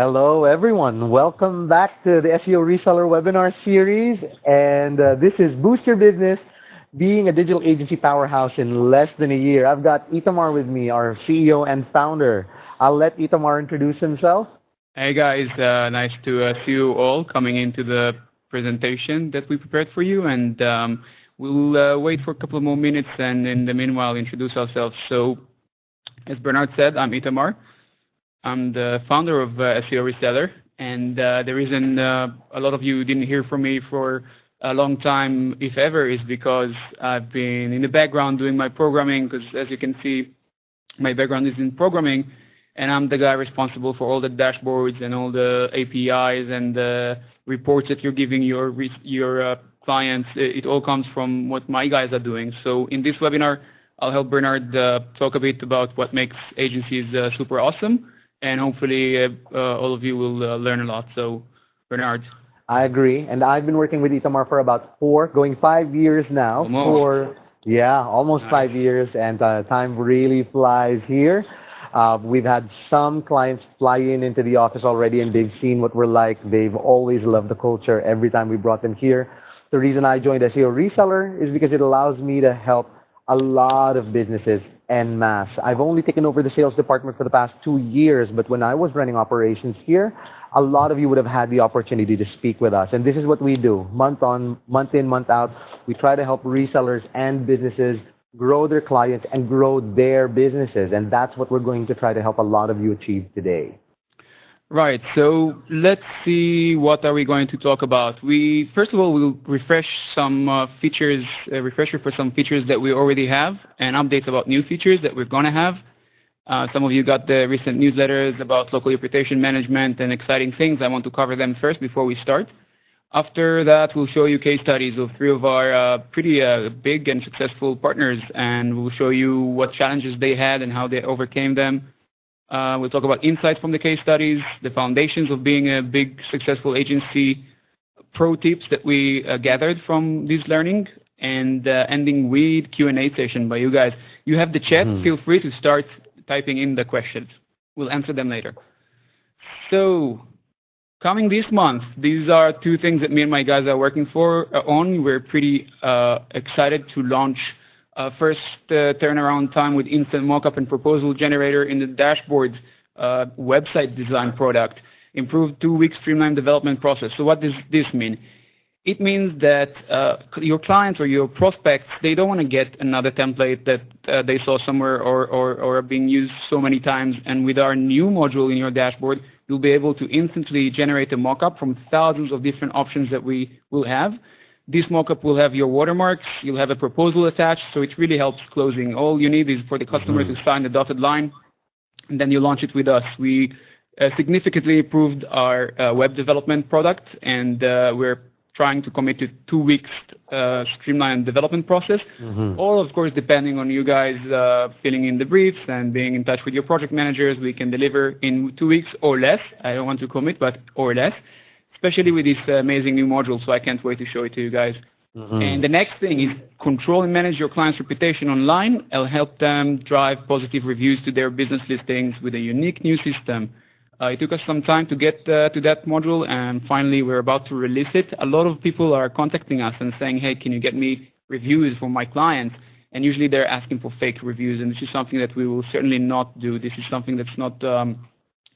Hello, everyone. Welcome back to the SEO Reseller webinar series. And this is Boost Your Business, being a digital agency powerhouse in less than a year. I've got Itamar with me, our CEO and founder. I'll let Itamar introduce himself. Hey guys, nice to see you all coming into the presentation that we prepared for you, and we'll wait for a couple of more minutes and in the meanwhile introduce ourselves. So, as Bernard said, I'm Itamar. I'm the founder of SEOReseller, and the reason a lot of you didn't hear from me for a long time, if ever, is because I've been in the background doing my programming, because as you can see, my background is in programming, and I'm the guy responsible for all the dashboards and all the APIs and the reports that you're giving your clients. It all comes from what my guys are doing. So in this webinar, I'll help Bernard talk a bit about what makes agencies super awesome, and hopefully all of you will learn a lot. So, Bernard. I agree, and I've been working with Itamar for about 5 years now. Almost 5 years, and time really flies here. We've had some clients fly into the office already, and they've seen what we're like. They've always loved the culture every time we brought them here. The reason I joined SEOReseller is because it allows me to help a lot of businesses en masse. I've only taken over the sales department for the past 2 years, but when I was running operations here, a lot of you would have had the opportunity to speak with us. And this is what we do. Month in, month out, we try to help resellers and businesses grow their clients and grow their businesses. And that's what we're going to try to help a lot of you achieve today. Right. So let's see, what are we going to talk about? First of all, we'll refresh some features, a refresher for some features that we already have, and updates about new features that we're going to have. Some of you got the recent newsletters about local reputation management and exciting things. I want to cover them first before we start. After that, we'll show you case studies of 3 of our pretty big and successful partners, and we'll show you what challenges they had and how they overcame them. We'll talk about insights from the case studies, the foundations of being a big, successful agency, pro tips that we gathered from this learning, and ending with Q&A session by you guys. You have the chat. Feel free to start typing in the questions. We'll answer them later. So, coming this month, these are 2 things that me and my guys are working on. We're pretty excited to launch first turnaround time with instant mockup and proposal generator in the dashboard website design product. Improved 2-week streamlined development process. So what does this mean? It means that your clients or your prospects, they don't want to get another template that they saw somewhere or are being used so many times. And with our new module in your dashboard, you'll be able to instantly generate a mockup from thousands of different options that we will have. This mockup will have your watermarks. You'll have a proposal attached, so it really helps closing. All you need is for the customer to sign the dotted line, and then you launch it with us. We significantly improved our web development product, and we're trying to commit to 2 weeks streamlined development process. All, of course, depending on you guys filling in the briefs and being in touch with your project managers. We can deliver in 2 weeks or less. I don't want to commit, but or less. Especially with this amazing new module, so I can't wait to show it to you guys. And the next thing is control and manage your client's reputation online. I'll help them drive positive reviews to their business listings with a unique new system. It took us some time to get to that module, and finally we're about to release it. A lot of people are contacting us and saying, hey, can you get me reviews for my clients? And usually they're asking for fake reviews, and this is something that we will certainly not do. This is something that's not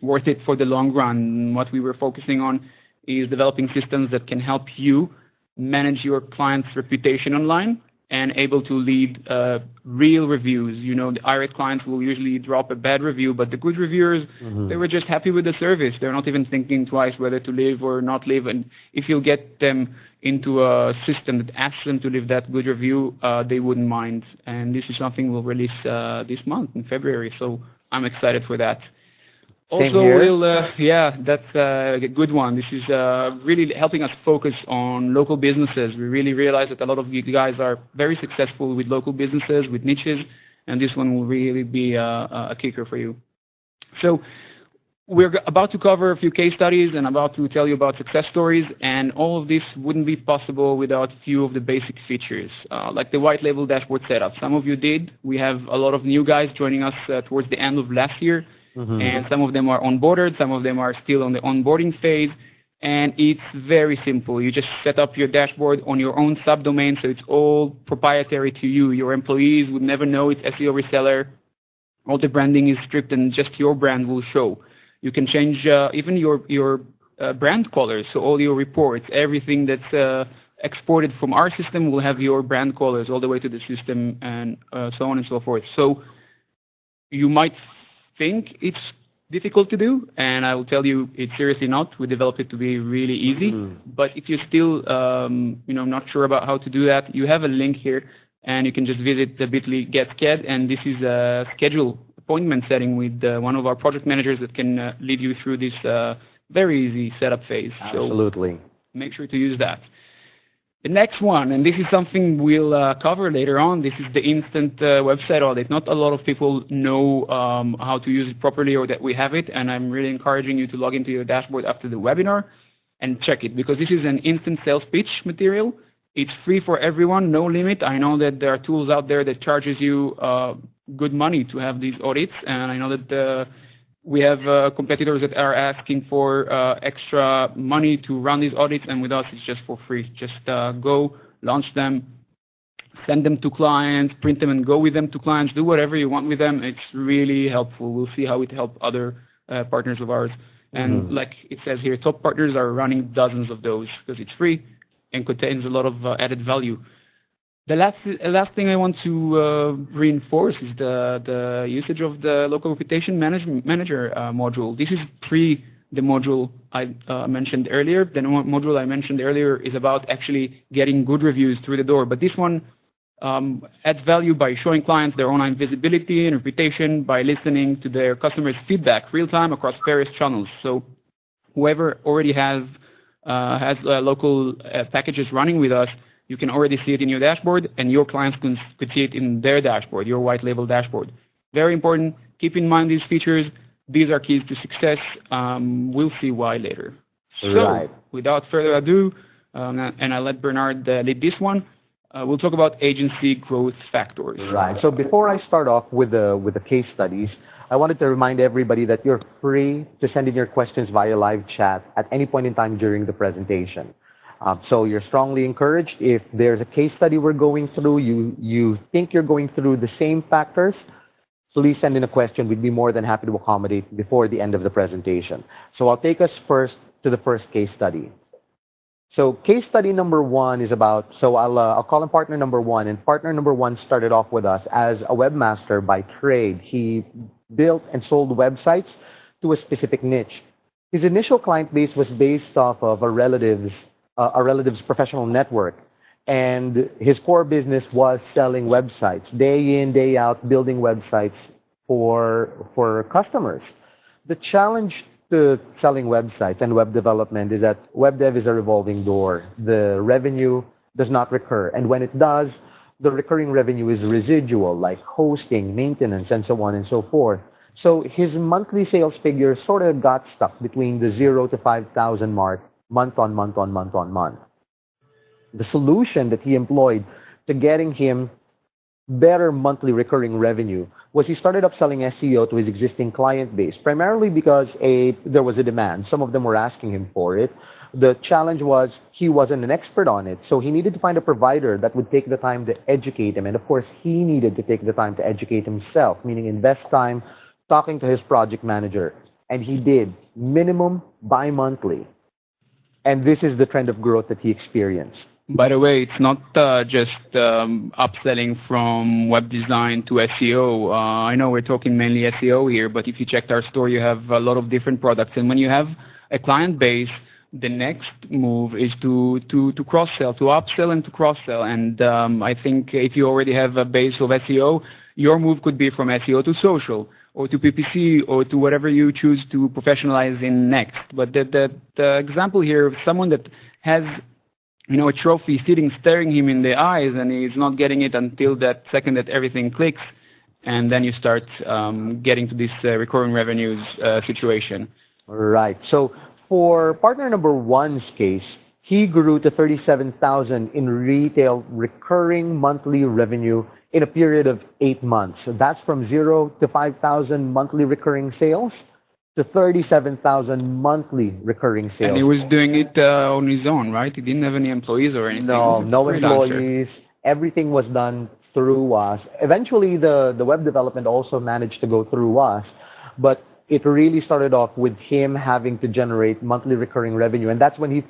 worth it for the long run. What we were focusing on is developing systems that can help you manage your client's reputation online and able to lead real reviews. You know, the irate clients will usually drop a bad review, but the good reviewers, they were just happy with the service. They're not even thinking twice whether to leave or not leave. And if you get them into a system that asks them to leave that good review, they wouldn't mind. And this is something we'll release this month in February. So I'm excited for that. Also, that's a good one. This is really helping us focus on local businesses. We really realize that a lot of you guys are very successful with local businesses, with niches, and this one will really be a kicker for you. So we're about to cover a few case studies and about to tell you about success stories, and all of this wouldn't be possible without a few of the basic features, like the white label dashboard setup. Some of you did. We have a lot of new guys joining us towards the end of last year. and some of them are onboarded, some of them are still on the onboarding phase. And it's very simple. You just set up your dashboard on your own subdomain, so it's all proprietary to you. Your employees would never know it's SEO Reseller. All the branding is stripped, and just your brand will show. You can change even your brand colors, so all your reports, everything that's exported from our system will have your brand colors all the way to the system, and so on and so forth. So you might think it's difficult to do, and I will tell you it's seriously not. We developed it to be really easy. But if you're still not sure about how to do that, you have a link here, and you can just visit the bit.ly get-sched, and this is a schedule appointment setting with one of our project managers that can lead you through this very easy setup phase. Absolutely. So make sure to use that. The next one, and this is something we'll cover later on, this is the instant website audit. Not a lot of people know how to use it properly or that we have it, and I'm really encouraging you to log into your dashboard after the webinar and check it, because this is an instant sales pitch material. It's free for everyone, no limit. I know that there are tools out there that charges you good money to have these audits, and I know that we have competitors that are asking for extra money to run these audits, and with us it's just for free. Just go, launch them, send them to clients, print them and go with them to clients, do whatever you want with them. It's really helpful. We'll see how it helps other partners of ours. And like it says here, top partners are running dozens of those because it's free and contains a lot of added value. The last thing I want to reinforce is the usage of the local reputation manager module. This is the module I mentioned earlier. The module I mentioned earlier is about actually getting good reviews through the door. But this one adds value by showing clients their online visibility and reputation by listening to their customers' feedback real time across various channels. So whoever already has local packages running with us, you can already see it in your dashboard, and your clients could see it in their dashboard, your white label dashboard. Very important. Keep in mind these features. These are keys to success. We'll see why later. Right. So, without further ado, and I'll let Bernard lead this one, we'll talk about agency growth factors. Right. So before I start off with the case studies, I wanted to remind everybody that you're free to send in your questions via live chat at any point in time during the presentation. So you're strongly encouraged. If there's a case study we're going through, you think you're going through the same factors, please send in a question. We'd be more than happy to accommodate before the end of the presentation. So I'll take us first to the first case study. So case study number one is about, so I'll call him partner number one, and partner number one started off with us as a webmaster by trade. He built and sold websites to a specific niche. His initial client base was based off of a relative's professional network, and his core business was selling websites, day in, day out, building websites for customers. The challenge to selling websites and web development is that web dev is a revolving door. The revenue does not recur, and when it does, the recurring revenue is residual, like hosting, maintenance, and so on and so forth. So his monthly sales figure sort of got stuck between the 0 to 5,000 mark, month on month on month on month. The solution that he employed to getting him better monthly recurring revenue was he started upselling SEO to his existing client base, primarily because there was a demand. Some of them were asking him for it. The challenge was he wasn't an expert on it, so he needed to find a provider that would take the time to educate him. And of course, he needed to take the time to educate himself, meaning invest time talking to his project manager. And he did, minimum bi-monthly. And this is the trend of growth that he experienced. By the way, it's not just upselling from web design to SEO. I know we're talking mainly SEO here, but if you checked our store, you have a lot of different products. And when you have a client base, the next move is to cross-sell, to upsell and to cross-sell. And I think if you already have a base of SEO, your move could be from SEO to social, or to PPC, or to whatever you choose to professionalize in next. But the example here of someone that has, a trophy sitting, staring him in the eyes, and he's not getting it until that second that everything clicks, and then you start getting to this recurring revenues situation. Right. So for partner number one's case, he grew to 37,000 in retail recurring monthly revenue in a period of 8 months. So that's from 0 to 5,000 monthly recurring sales to 37,000 monthly recurring sales. And he was doing it on his own, right? He didn't have any employees or anything. No employees. Everything was done through us. Eventually, the web development also managed to go through us, but it really started off with him having to generate monthly recurring revenue, and that's when he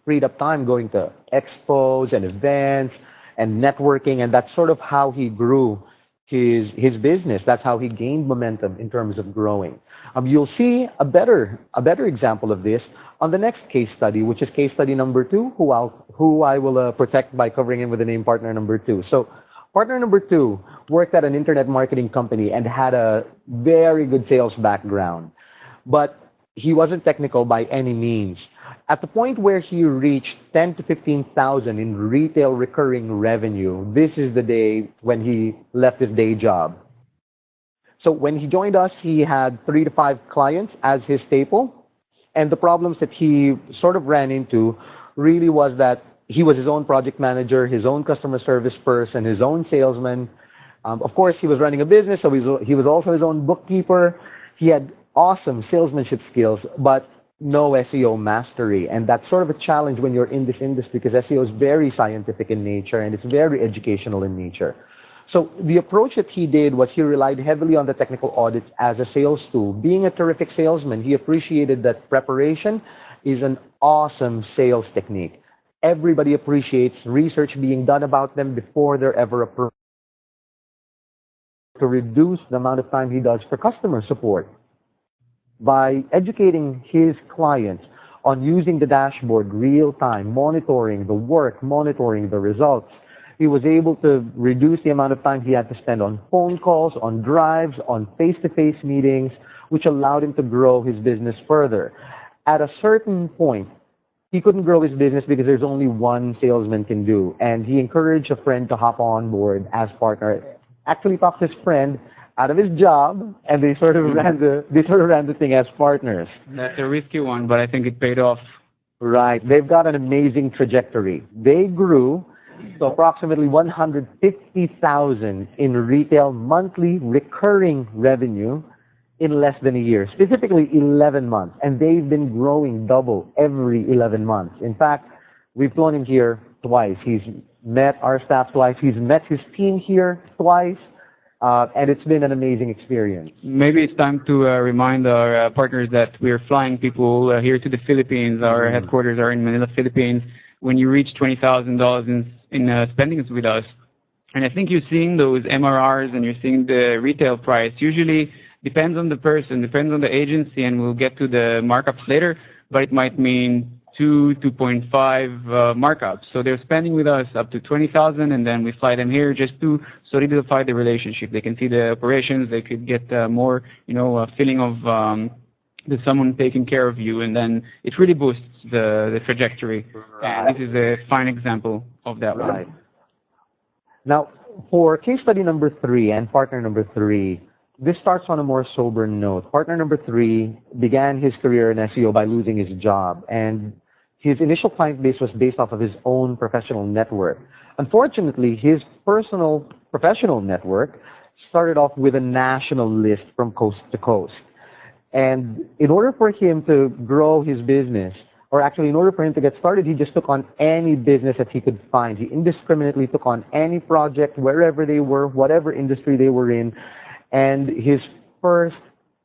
freed up time going to expos and events and networking, and that's sort of how he grew his business. That's how he gained momentum in terms of growing. You'll see a better example of this on the next case study, which is case study number 2, who I will protect by covering him with the name partner number 2. So partner number 2 worked at an internet marketing company and had a very good sales background, but he wasn't technical by any means. At the point where he reached 10 to 15,000 in retail recurring revenue, this is the day when he left his day job. So when he joined us, he had 3 to 5 clients as his staple, and the problems that he sort of ran into really was that he was his own project manager, his own customer service person, his own salesman. Of course, he was running a business, so he was also his own bookkeeper. He had awesome salesmanship skills, but no SEO mastery. And that's sort of a challenge when you're in this industry, because SEO is very scientific in nature and it's very educational in nature. So the approach that he did was he relied heavily on the technical audits as a sales tool. Being a terrific salesman, he appreciated that preparation is an awesome sales technique. Everybody appreciates research being done about them before they're ever approved, to reduce the amount of time he does for customer support. By educating his clients on using the dashboard real time, monitoring the work, monitoring the results, he was able to reduce the amount of time he had to spend on phone calls, on drives, on face-to-face meetings, which allowed him to grow his business further. At a certain point, he couldn't grow his business because there's only one salesman can do, and he encouraged a friend to hop on board as partner. Actually talked his friend out of his job, and they sort of ran the thing as partners. That's a risky one, but I think it paid off. Right. They've got an amazing trajectory. They grew to approximately 150,000 in retail monthly recurring revenue in less than a year, specifically 11 months. And they've been growing double every 11 months. In fact, we've flown him here twice. He's met our staff twice. He's met his team here twice. And it's been an amazing experience. Maybe it's time to remind our partners that we're flying people here to the Philippines. Our headquarters are in Manila, Philippines. When you reach $20,000 in spendings with us, and I think you're seeing those MRRs and you're seeing the retail price. Usually depends on the person, depends on the agency, and we'll get to the markups later, but it might mean 2.5 markups. So they're spending with us up to 20,000, and then we fly them here just to solidify the relationship. They can see the operations, they could get more, feeling of there's someone taking care of you, and then it really boosts the trajectory. Right. And this is a fine example of that Right. one. Now, for case study number 3 and partner number 3, this starts on a more sober note. Partner number 3 began his career in SEO by losing his job, and his initial client base was based off of his own professional network. Unfortunately, his personal professional network started off with a national list from coast to coast. And in order for him to grow his business, or actually in order for him to get started, he just took on any business that he could find. He indiscriminately took on any project, wherever they were, whatever industry they were in. And his first,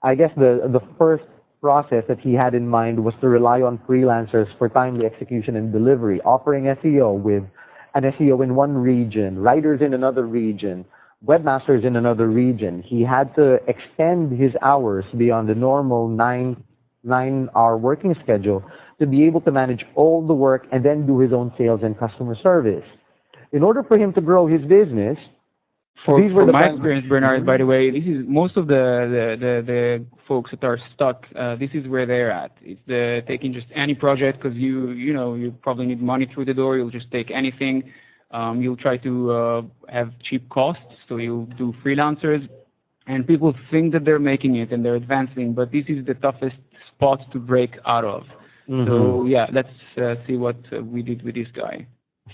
the first process that he had in mind was to rely on freelancers for timely execution and delivery, offering SEO with an SEO in one region, writers in another region, webmasters in another region. He had to extend his hours beyond the normal nine-hour working schedule to be able to manage all the work and then do his own sales and customer service. In order for him to grow his business, From my experience, Bernard, by the way, this is most of the folks that are stuck. This is where they're at. It's taking just any project because you probably need money through the door. You'll just take anything. You'll try to have cheap costs, so you'll do freelancers, and people think that they're making it and they're advancing, but this is the toughest spot to break out of. So yeah, let's see what we did with this guy.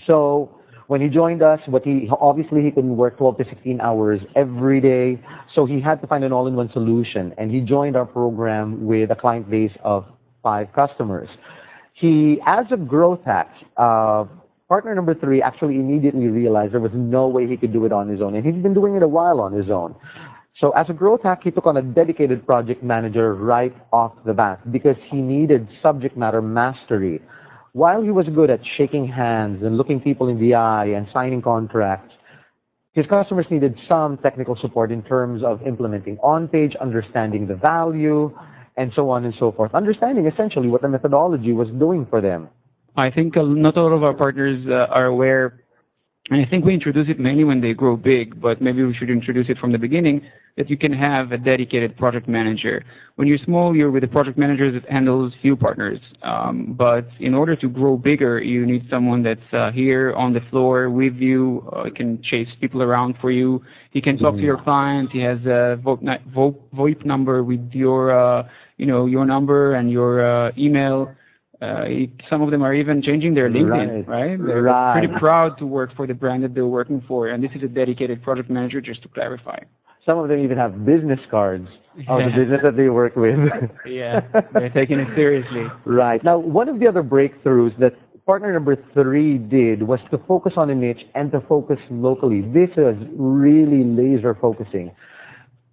So when he joined us, obviously he couldn't work 12 to 16 hours every day, so he had to find an all-in-one solution, and he joined our program with a client base of 5 customers. He, as a growth hack, partner number 3 actually immediately realized there was no way he could do it on his own, and he's been doing it a while on his own. So as a growth hack, he took on a dedicated project manager right off the bat because he needed subject matter mastery. While he was good at shaking hands and looking people in the eye and signing contracts, his customers needed some technical support in terms of implementing on-page, understanding the value, and so on and so forth, understanding essentially what the methodology was doing for them. I think not all of our partners are aware, and I think we introduce it mainly when they grow big, but maybe we should introduce it from the beginning, that you can have a dedicated project manager. When you're small, you're with a project manager that handles few partners. But in order to grow bigger, you need someone that's here on the floor with you, can chase people around for you. He can talk to your client. He has a VoIP number with your, your number and your email. Some of them are even changing their LinkedIn, right? They're pretty proud to work for the brand that they're working for, and this is a dedicated project manager, just to clarify. Some of them even have business cards of the business that they work with. Yeah, they're taking it seriously. Right. Now, one of the other breakthroughs that partner number 3 did was to focus on a niche and to focus locally. This is really laser focusing.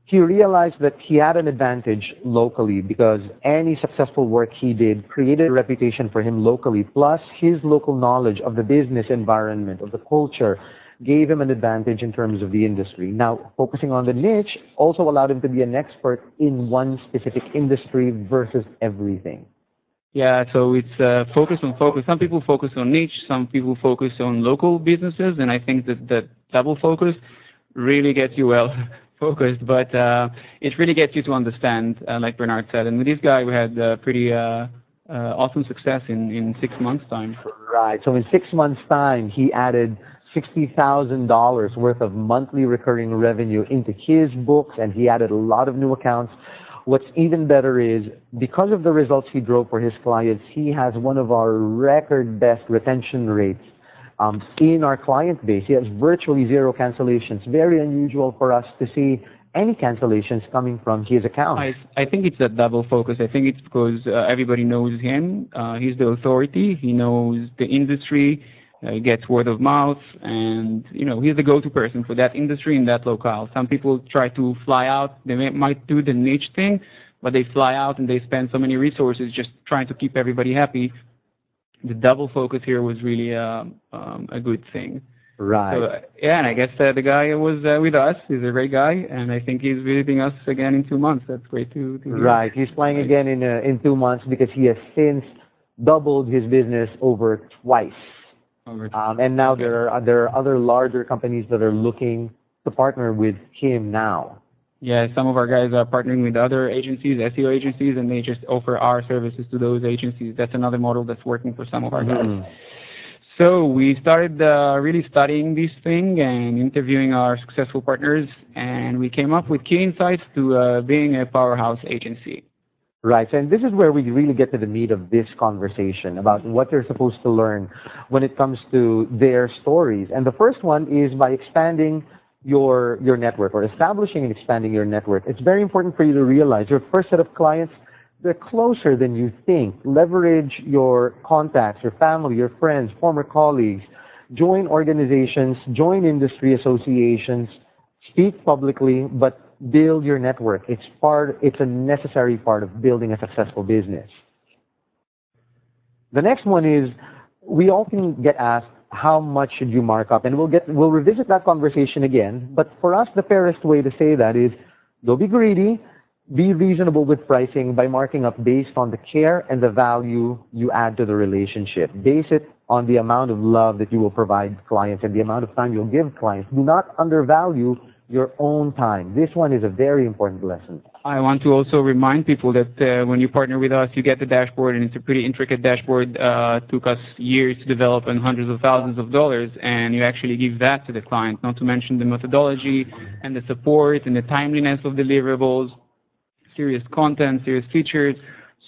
He realized that he had an advantage locally because any successful work he did created a reputation for him locally, plus his local knowledge of the business environment, of the culture, gave him an advantage in terms of the industry. Now, focusing on the niche also allowed him to be an expert in one specific industry versus everything. Yeah, so it's focus on focus. Some people focus on niche, some people focus on local businesses, and I think that double focus really gets you well focused, but it really gets you to understand, like Bernard said. And with this guy, we had pretty awesome success in 6 months' time. Right. So in 6 months' time, he added $60,000 worth of monthly recurring revenue into his books, and he added a lot of new accounts. What's even better is, because of the results he drove for his clients, he has one of our record best retention rates in our client base. He has virtually 0 cancellations. Very unusual for us to see any cancellations coming from his account. I think it's a double focus. I think it's because everybody knows him. He's the authority. He knows the industry. He gets word of mouth, and he's the go-to person for that industry in that locale. Some people try to fly out. They might do the niche thing, but they fly out and they spend so many resources just trying to keep everybody happy. The double focus here was really a good thing. Right. So, yeah, and I guess the guy was with us. He's a great guy, and I think he's visiting us again in 2 months. That's great to hear. Right. He's flying again in 2 months because he has since doubled his business over twice. And now there are other larger companies that are looking to partner with him now. Yeah, some of our guys are partnering with other agencies, SEO agencies, and they just offer our services to those agencies. That's another model that's working for some of our guys. So we started really studying this thing and interviewing our successful partners, and we came up with key insights to being a powerhouse agency. Right, and this is where we really get to the meat of this conversation about what they're supposed to learn when it comes to their stories. And the first one is by expanding your network, or establishing and expanding your network. It's very important for you to realize your first set of clients, they're closer than you think. Leverage your contacts, your family, your friends, former colleagues. Join organizations, join industry associations, speak publicly, but build your network. It's a necessary part of building a successful business. The next one is, we often get asked, how much should you mark up? And we'll revisit that conversation again. But for us, the fairest way to say that is, don't be greedy, be reasonable with pricing by marking up based on the care and the value you add to the relationship. Base it on the amount of love that you will provide clients and the amount of time you'll give clients. Do not undervalue your own time. This one is a very important lesson. I want to also remind people that when you partner with us, you get the dashboard, and it's a pretty intricate dashboard. Took us years to develop and hundreds of thousands of dollars, and you actually give that to the client, not to mention the methodology and the support and the timeliness of deliverables, serious content, serious features.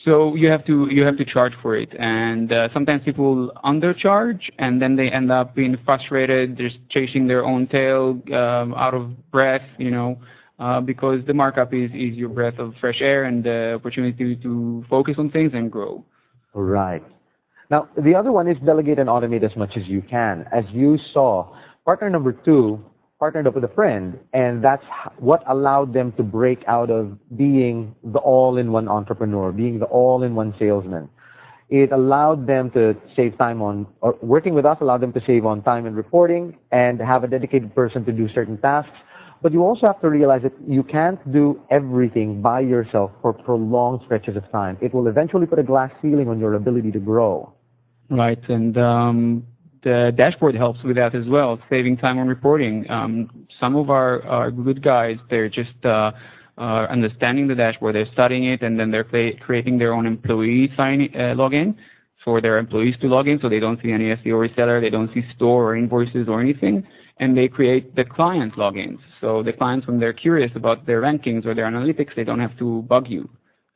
So you have to charge for it, and sometimes people undercharge, and then they end up being frustrated, just chasing their own tail, out of breath, because the markup is your breath of fresh air and the opportunity to focus on things and grow. Right. Now, the other one is delegate and automate as much as you can. As you saw, partner number 2 partnered up with a friend, and that's what allowed them to break out of being the all-in-one entrepreneur, being the all-in-one salesman. It allowed them to save time or working with us allowed them to save on time and reporting and have a dedicated person to do certain tasks. But you also have to realize that you can't do everything by yourself for prolonged stretches of time. It will eventually put a glass ceiling on your ability to grow. Right, and the dashboard helps with that as well, saving time on reporting. Some of our good guys, they're just understanding the dashboard, they're studying it, and then they're creating their own employee login for their employees to log in, so they don't see any SEOReseller, they don't see store or invoices or anything, and they create the client logins. So the clients, when they're curious about their rankings or their analytics, they don't have to bug you.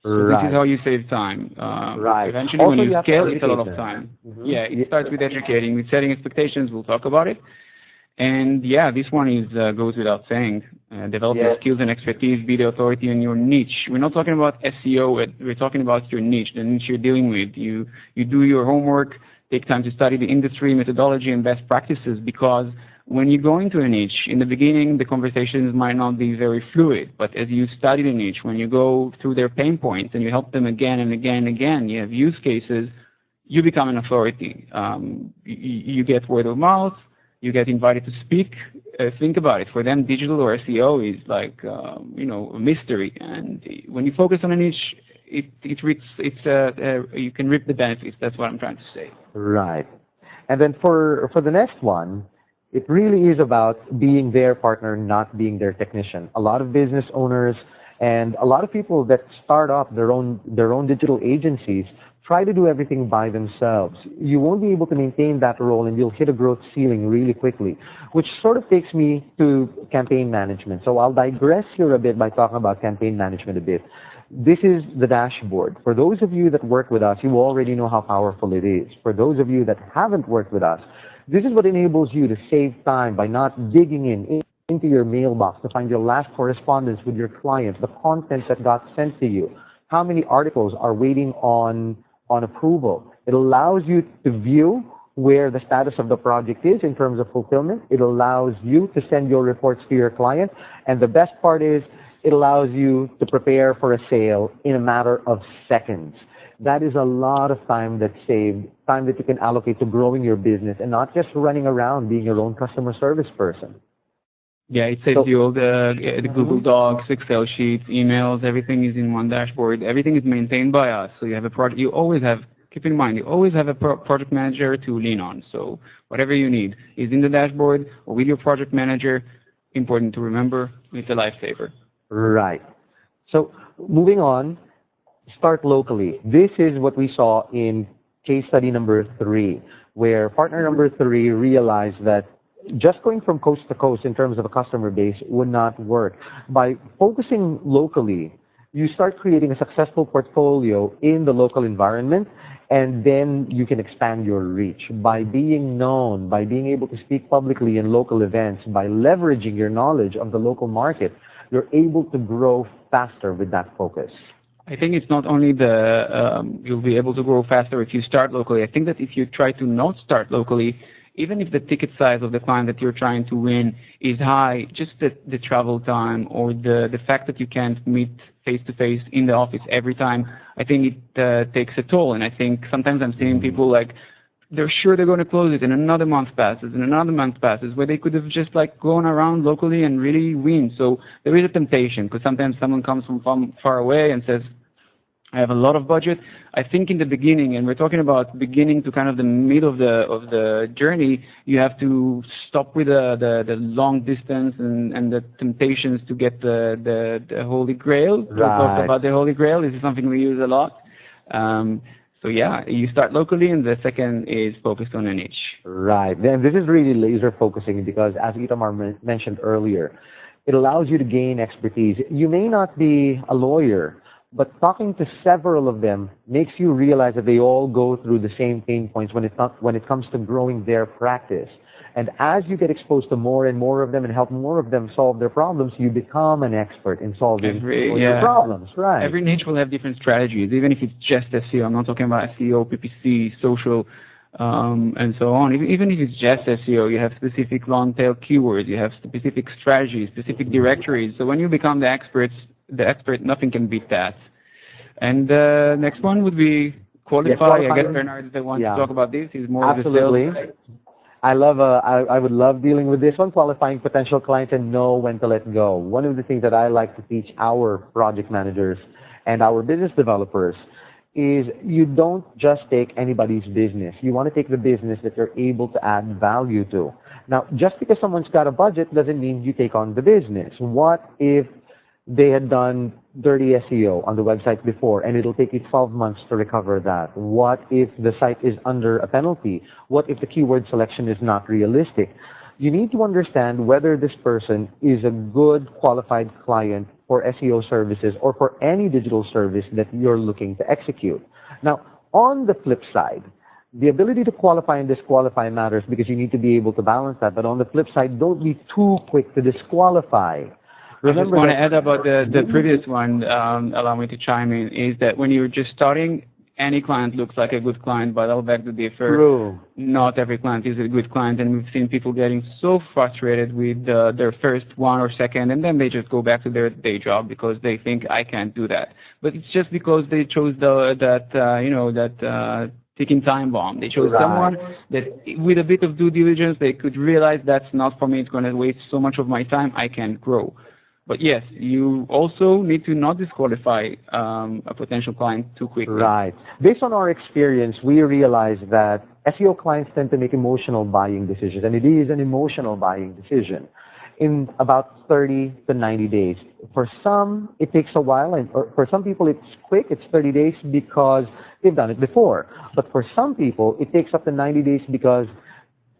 So right. This is how you save time. Right. Eventually, Also, when you scale, it's a lot of them. time. Mm-hmm. Yeah, it starts with educating, with setting expectations. We'll talk about it. And yeah, this one goes without saying. Develop your skills and expertise, be the authority in your niche. We're not talking about SEO. We're talking about your niche, the niche you're dealing with. You do your homework, take time to study the industry, methodology, and best practices, because when you go into a niche, in the beginning, the conversations might not be very fluid, but as you study the niche, when you go through their pain points and you help them again and again and again, you have use cases, you become an authority. You get word of mouth, you get invited to speak. Think about it. For them, digital or SEO is like, a mystery. And when you focus on a niche, you can reap the benefits. That's what I'm trying to say. Right. And then for the next one, it really is about being their partner, not being their technician. A lot of business owners and a lot of people that start up their own digital agencies try to do everything by themselves. You won't be able to maintain that role, and you'll hit a growth ceiling really quickly, which sort of takes me to campaign management. So I'll digress here a bit by talking about campaign management a bit. This is the dashboard. For those of you that work with us, you already know how powerful it is. For those of you that haven't worked with us, this is what enables you to save time by not digging into your mailbox to find your last correspondence with your client, the content that got sent to you, how many articles are waiting on approval. It allows you to view where the status of the project is in terms of fulfillment. It allows you to send your reports to your client. And the best part is it allows you to prepare for a sale in a matter of seconds. That is a lot of time that's saved, time that you can allocate to growing your business and not just running around being your own customer service person. Yeah, it saves you all the Google Docs, Excel sheets, emails, everything is in one dashboard. Everything is maintained by us. So you have a project, keep in mind, you always have a project manager to lean on. So whatever you need is in the dashboard or with your project manager. Important to remember, it's a lifesaver. Right. So moving on, start locally. This is what we saw in case study number 3, where partner number 3 realized that just going from coast to coast in terms of a customer base would not work. By focusing locally, you start creating a successful portfolio in the local environment, and then you can expand your reach. By being known, by being able to speak publicly in local events, by leveraging your knowledge of the local market, you're able to grow faster with that focus. I think it's not only you'll be able to grow faster if you start locally. I think that if you try to not start locally, even if the ticket size of the client that you're trying to win is high, just the travel time or the fact that you can't meet face-to-face in the office every time, I think it takes a toll. And I think sometimes I'm seeing people like, they're sure they're going to close it, and another month passes, and another month passes, where they could have just like gone around locally and really win. So there is a temptation, because sometimes someone comes from far away and says, I have a lot of budget. I think in the beginning, and we're talking about beginning to kind of the middle of the journey, you have to stop with the long distance and the temptations to get the Holy Grail. Right. We talked about the Holy Grail. This is something we use a lot. So yeah, you start locally, and the second is focused on a niche. Right. Then this is really laser focusing, because as Itamar mentioned earlier, it allows you to gain expertise. You may not be a lawyer, But talking to several of them makes you realize that they all go through the same pain points when it comes to growing their practice. And as you get exposed to more and more of them and help more of them solve their problems, you become an expert in solving your problems, right? Every niche will have different strategies, even if it's just SEO. I'm not talking about SEO, PPC, social, and so on. Even if it's just SEO, you have specific long-tail keywords, you have specific strategies, specific directories. So when you become the expert, nothing can beat that. And next one would be qualify. I guess Bernard is the one to talk about this. He's more Absolutely. of the sales. I would love dealing with this one, qualifying potential clients and know when to let go. One of the things that I like to teach our project managers and our business developers is you don't just take anybody's business. You want to take the business that you're able to add value to. Now, just because someone's got a budget doesn't mean you take on the business. What if they had done dirty SEO on the website before and it'll take you 12 months to recover that? What if the site is under a penalty? What if the keyword selection is not realistic? You need to understand whether this person is a good qualified client for SEO services or for any digital service that you're looking to execute. Now, on the flip side, the ability to qualify and disqualify matters because you need to be able to balance that. But on the flip side, don't be too quick to disqualify. Remember, I just want to add about the previous one, allow me to chime in, is that when you're just starting, any client looks like a good client, but I'll beg to differ. True. Not every client is a good client, and we've seen people getting so frustrated with their first one or second, and then they just go back to their day job because they think, I can't do that. But it's just because they chose that ticking time bomb. They chose someone that with a bit of due diligence, they could realize that's not for me, it's going to waste so much of my time, I can't grow. But yes, you also need to not disqualify a potential client too quickly. Right. Based on our experience, we realize that SEO clients tend to make emotional buying decisions, and it is an emotional buying decision in about 30 to 90 days. For some, it takes a while, and for some people, it's quick. It's 30 days because they've done it before. But for some people, it takes up to 90 days because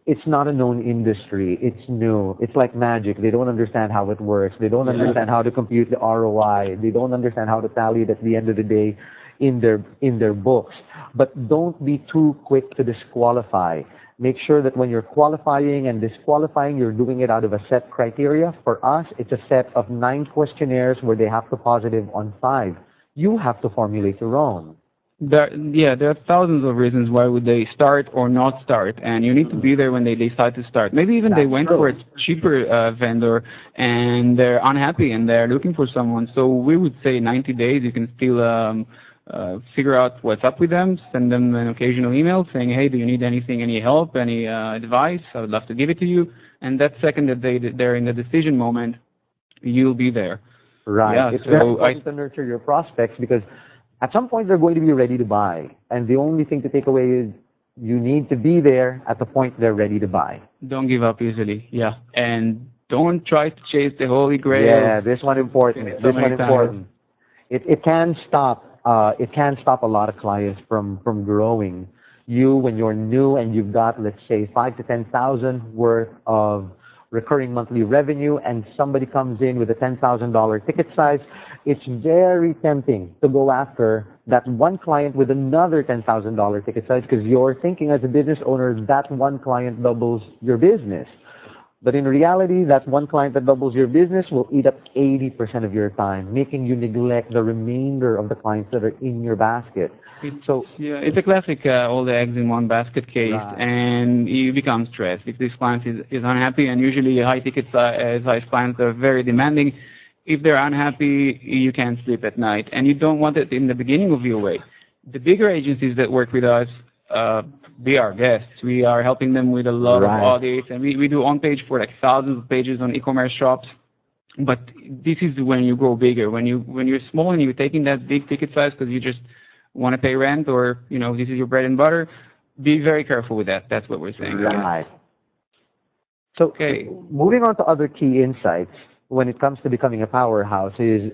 it's not a known industry. It's new. It's like magic. They don't understand how it works. They don't understand how to compute the ROI. They don't understand how to tally it at the end of the day in their books. But don't be too quick to disqualify. Make sure that when you're qualifying and disqualifying, you're doing it out of a set criteria. For us, it's a set of 9 questionnaires where they have to positive on 5. You have to formulate your own. There are thousands of reasons why would they start or not start, and you need to be there when they decide to start. Maybe even they went for a cheaper vendor and they're unhappy and they're looking for someone. So we would say 90 days. You can still figure out what's up with them, send them an occasional email saying, hey, do you need anything, any help, any advice? I would love to give it to you. And that second that they're in the decision moment, you'll be there. Right. Yeah, it's very important to nurture your prospects because at some point, they're going to be ready to buy. And the only thing to take away is you need to be there at the point they're ready to buy. Don't give up easily, And don't try to chase the Holy Grail. Yeah, this one important. It can stop a lot of clients from growing. When you're new and you've got, let's say, 5,000 to 10,000 worth of recurring monthly revenue, and somebody comes in with a $10,000 ticket size, it's very tempting to go after that one client with another $10,000 ticket size because you're thinking as a business owner that one client doubles your business. But in reality, that one client that doubles your business will eat up 80% of your time, making you neglect the remainder of the clients that are in your basket. It's a classic all the eggs in one basket case, and you become stressed. If this client is unhappy, and usually high ticket size clients are very demanding, if they're unhappy, you can't sleep at night, and you don't want it in the beginning of your way. The bigger agencies that work with us, be our guests. We are helping them with a lot of audits, and we do on-page for like thousands of pages on e-commerce shops. But this is when you grow bigger. When you're small and you're taking that big ticket size because you just want to pay rent or, this is your bread and butter, be very careful with that. That's what we're saying. Right. So moving on to other key insights when it comes to becoming a powerhouse is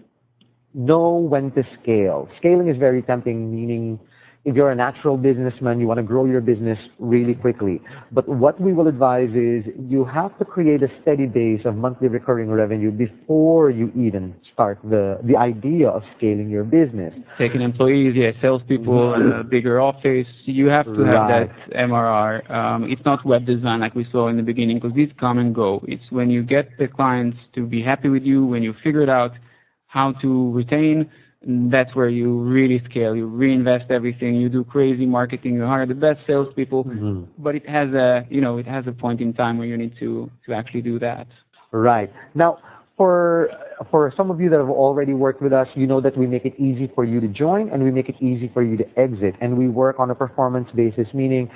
know when to scale. Scaling is very tempting, meaning if you're a natural businessman, you want to grow your business really quickly. But what we will advise is you have to create a steady base of monthly recurring revenue before you even start the idea of scaling your business. Taking employees, salespeople, a bigger office. You have to have that MRR. It's not web design like we saw in the beginning, because these come and go. It's when you get the clients to be happy with you, when you figured out how to retain, that's where you really scale. You reinvest everything. You do crazy marketing. You hire the best salespeople. But it has a point in time where you need to actually do that. Right. Now, for some of you that have already worked with us, you know that we make it easy for you to join and we make it easy for you to exit. And we work on a performance basis, meaning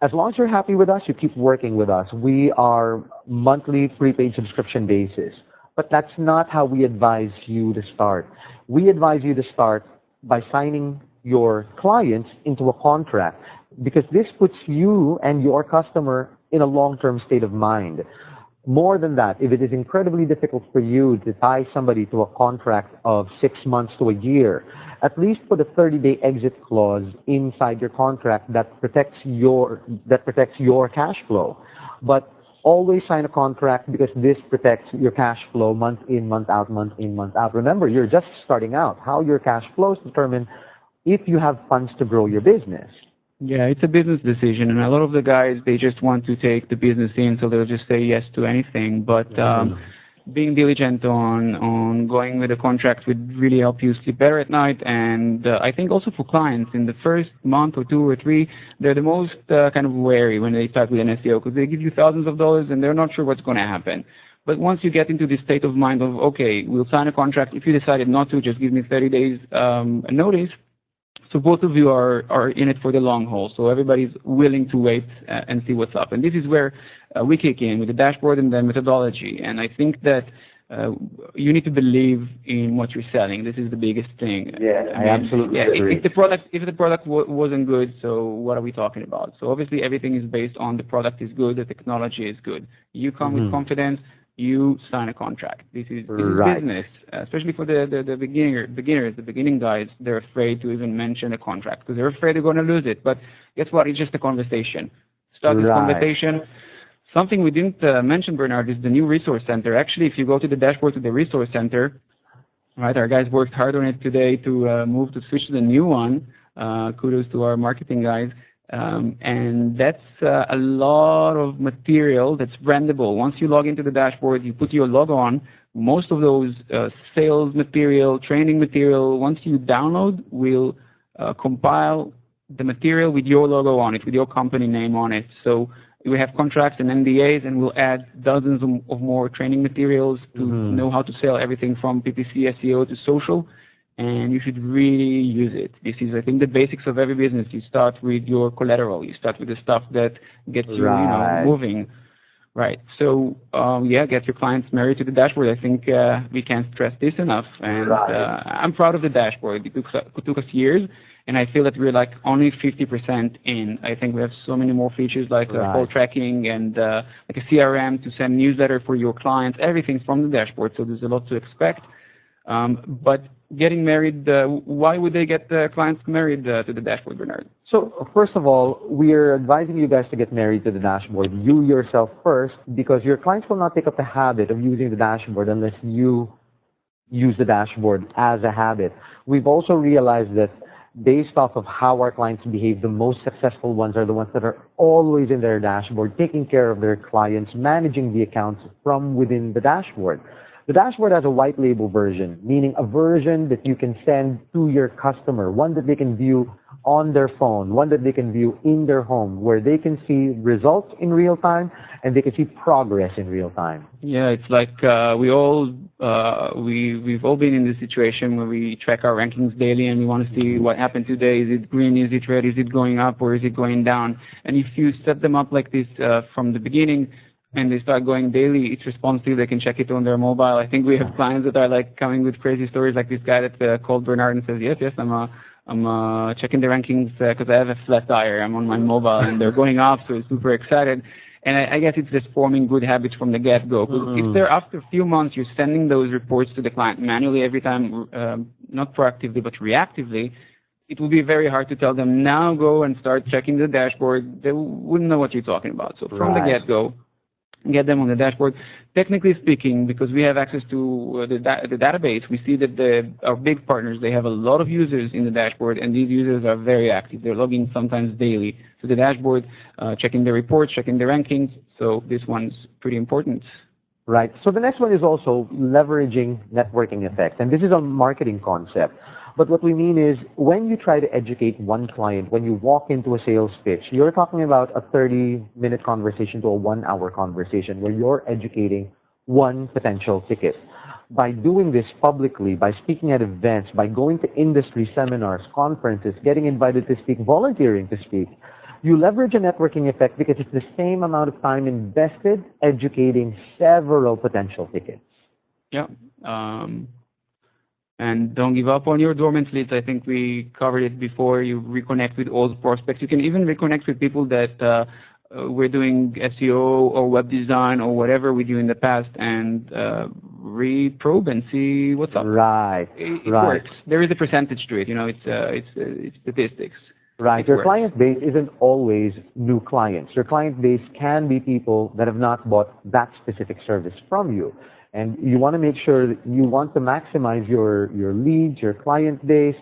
as long as you're happy with us, you keep working with us. We are monthly prepaid subscription basis. But that's not how we advise you to start. We advise you to start by signing your clients into a contract, because this puts you and your customer in a long-term state of mind. More than that, if it is incredibly difficult for you to tie somebody to a contract of 6 months to a year, at least put a 30-day exit clause inside your contract that protects your cash flow. But always sign a contract, because this protects your cash flow month in, month out, month in, month out. Remember, you're just starting out. How your cash flows determine if you have funds to grow your business. Yeah, it's a business decision, and a lot of the guys, they just want to take the business in, so they'll just say yes to anything. But being diligent on going with a contract would really help you sleep better at night. And I think also for clients, in the first month or 2 or 3, they're the most kind of wary when they start with an SEO, because they give you thousands of dollars and they're not sure what's going to happen. But once you get into this state of mind of, okay, we'll sign a contract. If you decided not to, just give me 30 days notice. So both of you are in it for the long haul. So everybody's willing to wait and see what's up. And this is where we kick in with the dashboard and the methodology. And I think that you need to believe in what you're selling. This is the biggest thing. Yeah, I absolutely agree. If the product wasn't good, so what are we talking about? So obviously everything is based on the product is good, the technology is good. You come with confidence. You sign a contract. This is business, especially for the beginners, the beginning guys. They're afraid to even mention a contract because they're afraid they're going to lose it. But guess what? It's just a conversation. Start this conversation. Something we didn't mention, Bernard, is the new resource center. Actually, if you go to the dashboard to the resource center, right, our guys worked hard on it today to switch to the new one. Kudos to our marketing guys. And that's a lot of material that's brandable. Once you log into the dashboard, you put your logo on. Most of those sales material, training material, once you download, we'll compile the material with your logo on it, with your company name on it. So we have contracts and NDAs, and we'll add dozens of more training materials to know how to sell everything from PPC, SEO to social. And you should really use it. This is, I think, the basics of every business. You start with your collateral. You start with the stuff that gets you, moving. Right. So, get your clients married to the dashboard. I think we can't stress this enough. And I'm proud of the dashboard. It took us years, and I feel that we're like only 50% in. I think we have so many more features like call tracking and like a CRM to send newsletter for your clients. Everything from the dashboard. So there's a lot to expect. But getting married, why would they get clients married to the dashboard, Bernard? So, first of all, we're advising you guys to get married to the dashboard. You yourself first, because your clients will not pick up the habit of using the dashboard unless you use the dashboard as a habit. We've also realized that based off of how our clients behave, the most successful ones are the ones that are always in their dashboard, taking care of their clients, managing the accounts from within the dashboard. The dashboard has a white label version, meaning a version that you can send to your customer, one that they can view on their phone, one that they can view in their home, where they can see results in real time and they can see progress in real time. Yeah, it's like we've all been in this situation where we track our rankings daily and we want to see what happened today. Is it green? Is it red? Is it going up or is it going down? And if you set them up like this from the beginning, and they start going daily, it's responsive. They can check it on their mobile. I think we have clients that are like coming with crazy stories, like this guy that called Bernard and says, yes, I'm checking the rankings because I have a flat tire. I'm on my mobile and they're going up, so he's super excited. And I guess it's just forming good habits from the get-go. If they're after a few months, you're sending those reports to the client manually every time, not proactively but reactively, it would be very hard to tell them now go and start checking the dashboard. They wouldn't know what you're talking about. So from the get-go, get them on the dashboard. Technically speaking, because we have access to the database, we see that our big partners, they have a lot of users in the dashboard, and these users are very active. They're logging sometimes daily to the dashboard, checking the reports, checking the rankings. So this one's pretty important. Right. So the next one is also leveraging networking effect. And this is a marketing concept. But what we mean is when you try to educate one client, when you walk into a sales pitch, you're talking about a 30-minute conversation to a 1-hour conversation where you're educating one potential ticket. By doing this publicly, by speaking at events, by going to industry seminars, conferences, getting invited to speak, volunteering to speak, you leverage a networking effect because it's the same amount of time invested educating several potential tickets. Yeah. And don't give up on your dormant leads. I think we covered it before. You reconnect with old prospects. You can even reconnect with people that we're doing SEO or web design or whatever we do in the past and reprobe and see what's up. Right. It works. There is a percentage to it. You know, it's statistics. Right. Your client base isn't always new clients. Your client base can be people that have not bought that specific service from you. And you want to make sure that you want to maximize your leads, your client base.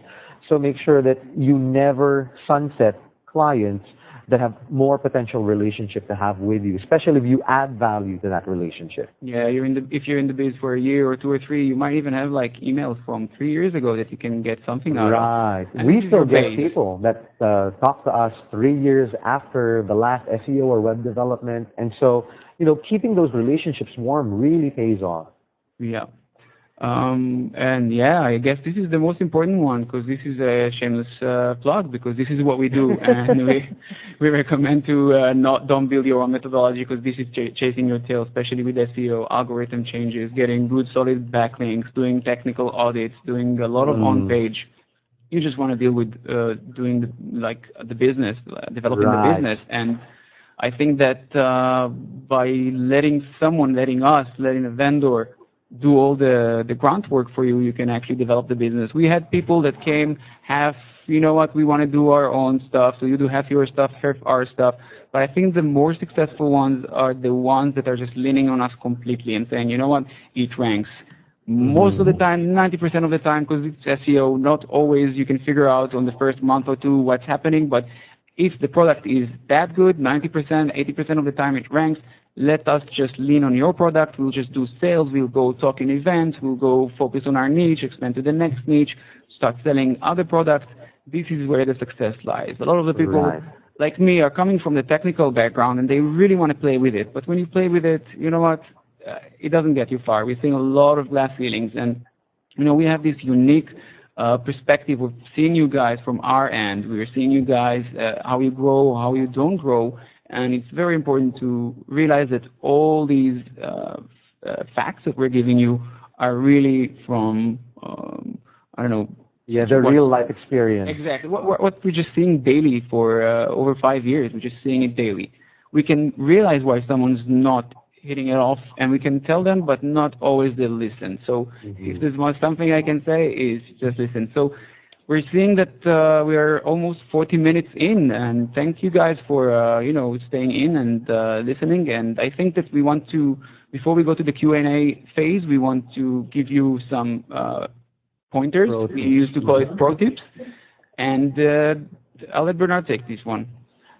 So make sure that you never sunset clients that have more potential relationship to have with you, especially if you add value to that relationship. Yeah, if you're in the biz for a year or 2 or 3, you might even have like emails from 3 years ago that you can get something out of. Right. We still get people that talk to us 3 years after the last SEO or web development. And so, you know, keeping those relationships warm really pays off. Yeah. And yeah, I guess this is the most important one because this is a shameless plug because this is what we do, and we recommend to don't build your own methodology because this is chasing your tail, especially with SEO, algorithm changes, getting good solid backlinks, doing technical audits, doing a lot of on-page. You just want to deal with doing the business, developing the business, and I think that by letting a vendor do all the grunt work for you, you can actually develop the business. We had people that came half, you know what, we want to do our own stuff, so you do half your stuff, half our stuff. But I think the more successful ones are the ones that are just leaning on us completely and saying, you know what, it ranks. Most of the time, 90% of the time, because it's SEO, not always you can figure out on the first month or two what's happening, but if the product is that good, 90%, 80% of the time it ranks, let us just lean on your product. We'll just do sales. We'll go talk in events. We'll go focus on our niche, expand to the next niche, start selling other products. This is where the success lies. A lot of the people like me are coming from the technical background and they really want to play with it. But when you play with it, you know what? It doesn't get you far. We're seeing a lot of glass ceilings. And, you know, we have this unique perspective of seeing you guys from our end. We're seeing you guys, how you grow, how you don't grow. And it's very important to realize that all these facts that we're giving you are really from, I don't know. Yeah, the real life experience. Exactly. What we're just seeing daily for over 5 years. We're just seeing it daily. We can realize why someone's not hitting it off, and we can tell them, but not always they listen. So if there's something I can say is just listen. So we're seeing that we are almost 40 minutes in, and thank you guys for staying in and listening. And I think that we want to, before we go to the Q&A phase, we want to give you some pointers. We used to call it pro tips, and I'll let Bernard take this one.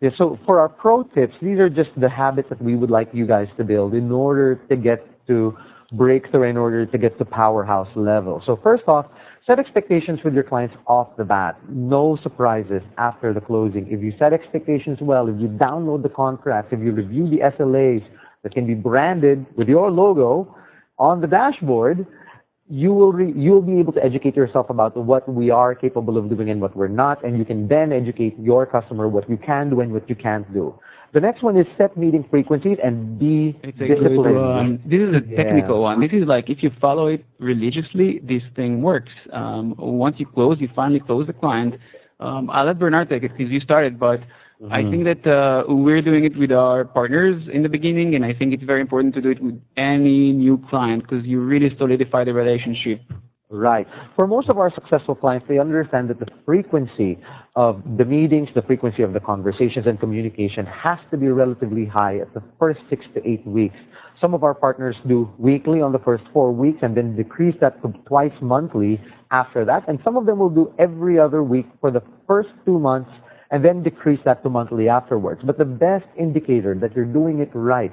Yeah, so for our pro tips, these are just the habits that we would like you guys to build in order to get to breakthrough, in order to get to powerhouse level. So first off, set expectations with your clients off the bat. No surprises after the closing. If you set expectations well, if you download the contracts, if you review the SLAs that can be branded with your logo on the dashboard, you will be able to educate yourself about what we are capable of doing and what we're not, and you can then educate your customer what you can do and what you can't do. The next one is set meeting frequencies and be disciplined. This is a technical one. This is like if you follow it religiously, this thing works. Once you finally close the client. I'll let Bernard take it because you started, but I think that we're doing it with our partners in the beginning, and I think it's very important to do it with any new client because you really solidify the relationship Right. For most of our successful clients, they understand that the frequency of the meetings, the frequency of the conversations and communication has to be relatively high at the first 6 to 8 weeks. Some of our partners do weekly on the first 4 weeks and then decrease that to twice monthly after that. And some of them will do every other week for the first 2 months and then decrease that to monthly afterwards. But the best indicator that you're doing it right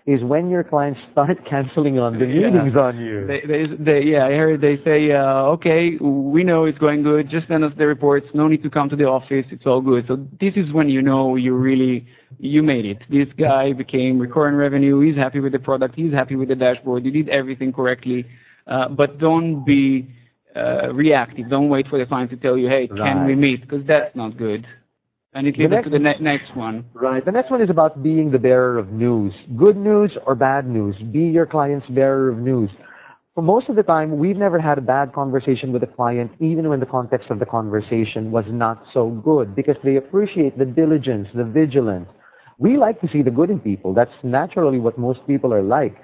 is when your clients start canceling on the meetings on you. I heard they say, okay, we know it's going good, just send us the reports, no need to come to the office, it's all good. So this is when you know you made it. This guy became recurring revenue, he's happy with the product, he's happy with the dashboard, you did everything correctly. But don't be reactive, don't wait for the client to tell you, hey, can we meet? Because that's not good. And it leads us to the next one. Right. The next one is about being the bearer of news. Good news or bad news. Be your client's bearer of news. For most of the time, we've never had a bad conversation with a client, even when the context of the conversation was not so good, because they appreciate the diligence, the vigilance. We like to see the good in people. That's naturally what most people are like.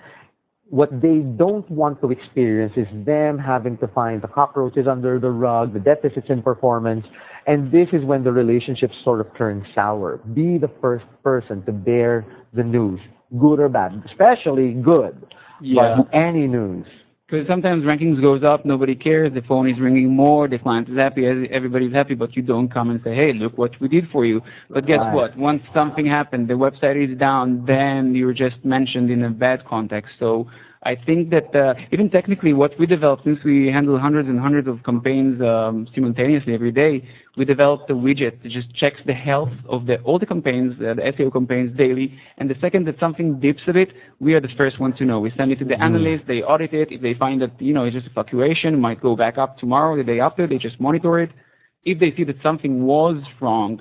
What they don't want to experience is them having to find the cockroaches under the rug, the deficits in performance, and this is when the relationship sort of turns sour. Be the first person to bear the news, good or bad, especially good, but any news. Because sometimes rankings goes up, nobody cares, the phone is ringing more, the client is happy, everybody's happy, but you don't come and say, hey, look what we did for you. But guess what? Once something happened, the website is down, then you're just mentioned in a bad context. So I think that even technically what we developed, since we handle hundreds and hundreds of campaigns simultaneously every day, we developed a widget that just checks the health of all the campaigns, the SEO campaigns daily. And the second that something dips a bit, we are the first one to know. We send it to the analyst, they audit it. If they find that, it's just a fluctuation, might go back up tomorrow, the day after, they just monitor it. If they see that something was wrong,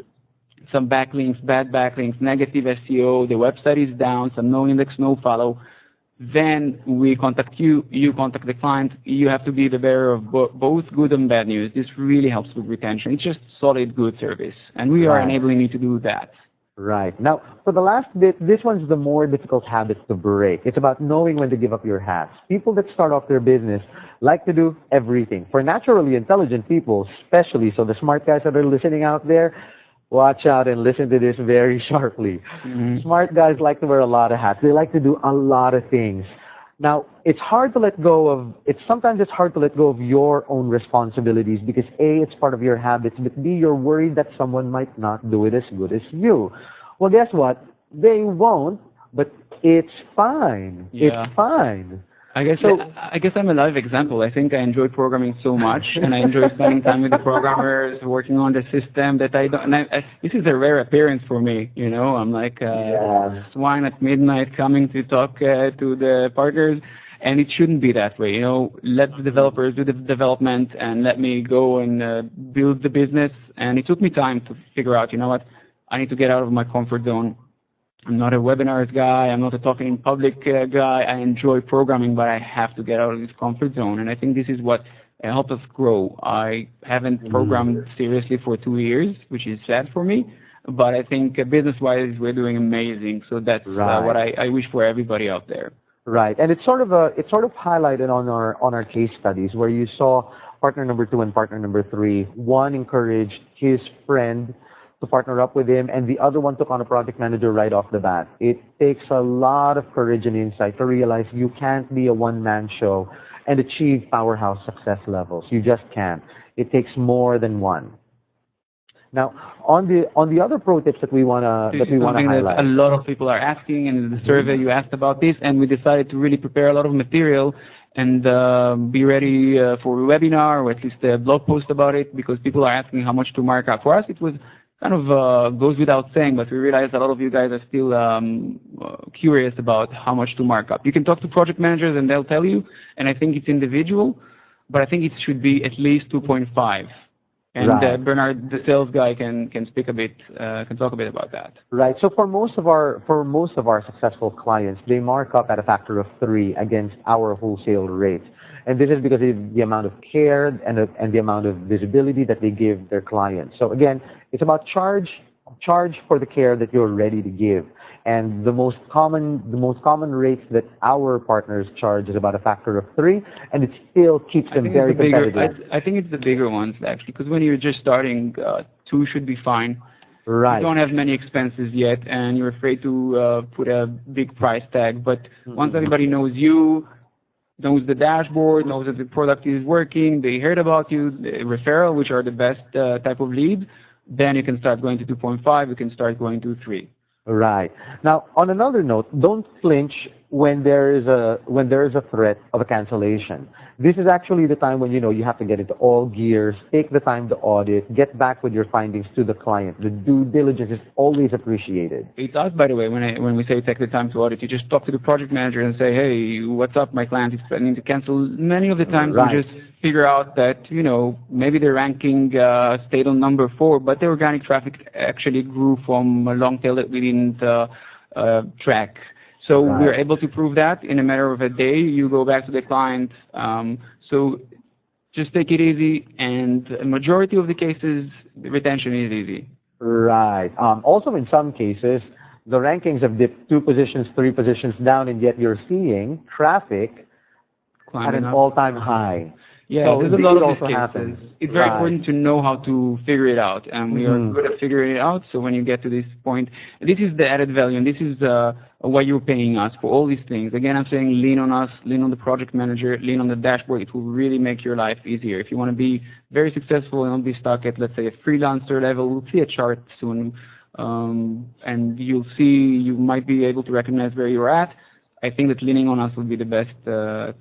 some backlinks, bad backlinks, negative SEO, the website is down, some no index, no follow, then we contact you, you contact the client. You have to be the bearer of both good and bad news. This really helps with retention. It's just solid, good service. And we are enabling you to do that. Right. Now, for the last bit, this one's the more difficult habit to break. It's about knowing when to give up your hats. People that start off their business like to do everything. For naturally intelligent people, especially, so the smart guys that are listening out there, watch out and listen to this very sharply. Smart guys like to wear a lot of hats. They like to do a lot of things. Now, it's hard to let go of, sometimes it's hard to let go of your own responsibilities because A, it's part of your habits, but B, you're worried that someone might not do it as good as you. Well, guess what? They won't, but it's fine. Yeah. It's fine. I guess I'm a live example. I think I enjoy programming so much, and I enjoy spending time with the programmers, working on the system that I don't. And this is a rare appearance for me. I'm like swine at midnight coming to talk to the partners, and it shouldn't be that way. Let the developers do the development, and let me go and build the business. And it took me time to figure out. I need to get out of my comfort zone. I'm not a webinars guy. I'm not a talking in public guy. I enjoy programming, but I have to get out of this comfort zone. And I think this is what helped us grow. I haven't programmed seriously for 2 years, which is sad for me. But I think business-wise, we're doing amazing. So that's what I wish for everybody out there. Right, and it's sort of highlighted on our case studies where you saw partner number 2 and partner number 3. One encouraged his friend to partner up with him, and the other one took on a project manager right off the bat. It takes a lot of courage and insight to realize you can't be a one-man show and achieve powerhouse success levels. You just can't. It takes more than one. Now, on the other pro tips that we wanna highlight, a lot of people are asking, and in the survey you asked about this, and we decided to really prepare a lot of material and be ready for a webinar or at least a blog post about it, because people are asking how much to mark up. For us, it was kind of goes without saying, but we realized a lot of you guys are still curious about how much to mark up. You can talk to project managers and they'll tell you, and I think it's individual, but I think it should be at least 2.5. And Bernard, the sales guy, can speak a bit, can talk a bit about that. Right. So for most of our successful clients, they mark up at a factor of 3 against our wholesale rates. And this is because of the amount of care and the amount of visibility that they give their clients. So again, it's about charge charge for the care that you're ready to give. And the most common rates that our partners charge is about a factor of 3, and it still keeps them very competitive. I think it's the bigger ones, actually, because when you're just starting, 2 should be fine. Right. You don't have many expenses yet, and you're afraid to put a big price tag. But once everybody knows you, knows the dashboard, knows that the product is working, they heard about you, the referral, which are the best type of lead, then you can start going to 2.5, you can start going to 3. Right. Now, on another note, don't flinch when there is a threat of a cancellation. This is actually the time when you have to get into all gears, take the time to audit, get back with your findings to the client. The due diligence is always appreciated. It does, by the way, when we say take the time to audit, you just talk to the project manager and say, hey, what's up? My client is planning to cancel. Many of the times we just figure out that maybe the ranking stayed on number 4, but the organic traffic actually grew from a long tail that we didn't track. So we're able to prove that in a matter of a day. You go back to the client. So just take it easy, and a majority of the cases, the retention is easy. Right. Also, in some cases, the rankings have dipped 2 positions, 3 positions down, and yet you're seeing traffic at an all-time high. Yeah, so there's a lot of these cases. It's very important to know how to figure it out, and we are good at figuring it out. So when you get to this point, this is the added value, and this is why you're paying us for all these things. Again, I'm saying lean on us, lean on the project manager, lean on the dashboard. It will really make your life easier. If you want to be very successful and not be stuck at, let's say, a freelancer level, we'll see a chart soon, and you'll see, you might be able to recognize where you're at. I think that leaning on us would be the best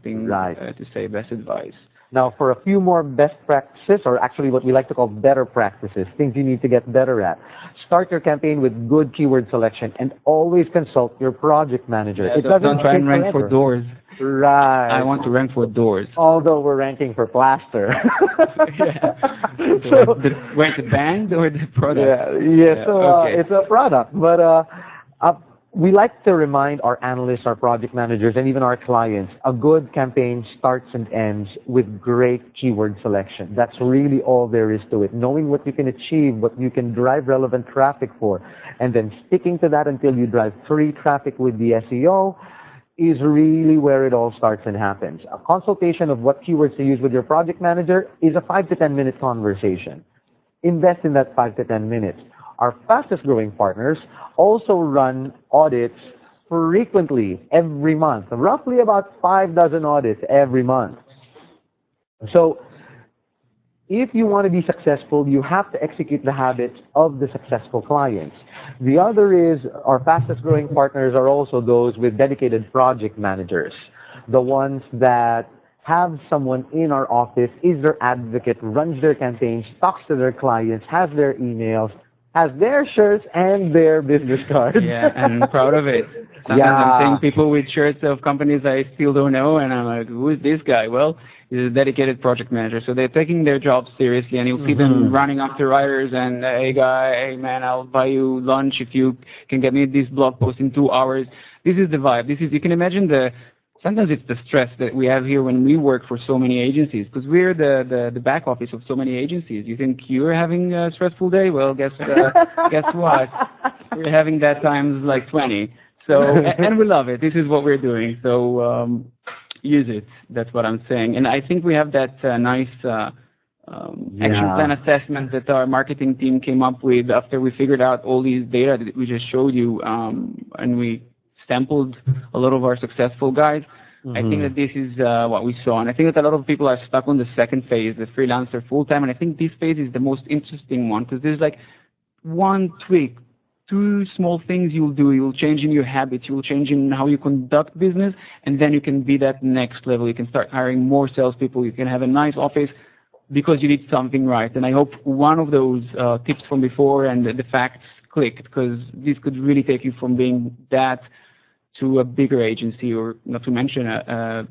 thing to say, best advice. Now, for a few more best practices, or actually what we like to call better practices, things you need to get better at. Start your campaign with good keyword selection and always consult your project manager. Yeah, don't try and rank for doors. Right. I want to rank for doors. Although we're ranking for plaster. So, wait, the band or the product? It's a product. But we like to remind our analysts, our project managers, and even our clients, a good campaign starts and ends with great keyword selection. That's really all there is to it. Knowing what you can achieve, what you can drive relevant traffic for, and then sticking to that until you drive free traffic with the SEO is really where it all starts and happens. A consultation of what keywords to use with your project manager is a 5 to 10 minute conversation. Invest in that 5 to 10 minutes. Our fastest growing partners also run audits frequently every month, roughly about 5 dozen audits every month. So if you want to be successful, you have to execute the habits of the successful clients. The other is our fastest growing partners are also those with dedicated project managers, the ones that have someone in our office, is their advocate, runs their campaigns, talks to their clients, has their emails, has their shirts and their business cards. Yeah, and I'm proud of it. Sometimes I'm seeing people with shirts of companies I still don't know, and I'm like, who is this guy? Well, he's a dedicated project manager. So they're taking their job seriously, and you'll see them running after writers and, hey guy, hey man, I'll buy you lunch if you can get me this blog post in 2 hours. This is the vibe. You can imagine sometimes it's the stress that we have here when we work for so many agencies, because we're the back office of so many agencies. You think you're having a stressful day? Well, guess what? We're having that times like 20. So, and we love it. This is what we're doing. So, use it. That's what I'm saying. And I think we have that nice action plan assessment that our marketing team came up with after we figured out all these data that we just showed you, and we sampled a lot of our successful guys. I think that this is what we saw, and I think that a lot of people are stuck on the second phase, the freelancer full-time, and I think this phase is the most interesting one, because there's like one tweak, 2 small things you'll do. You'll change in your habits, you'll change in how you conduct business, and then you can be that next level. You can start hiring more salespeople, you can have a nice office because you did something right. And I hope one of those tips from before and the facts clicked, because this could really take you from being that to a bigger agency, or not to mention a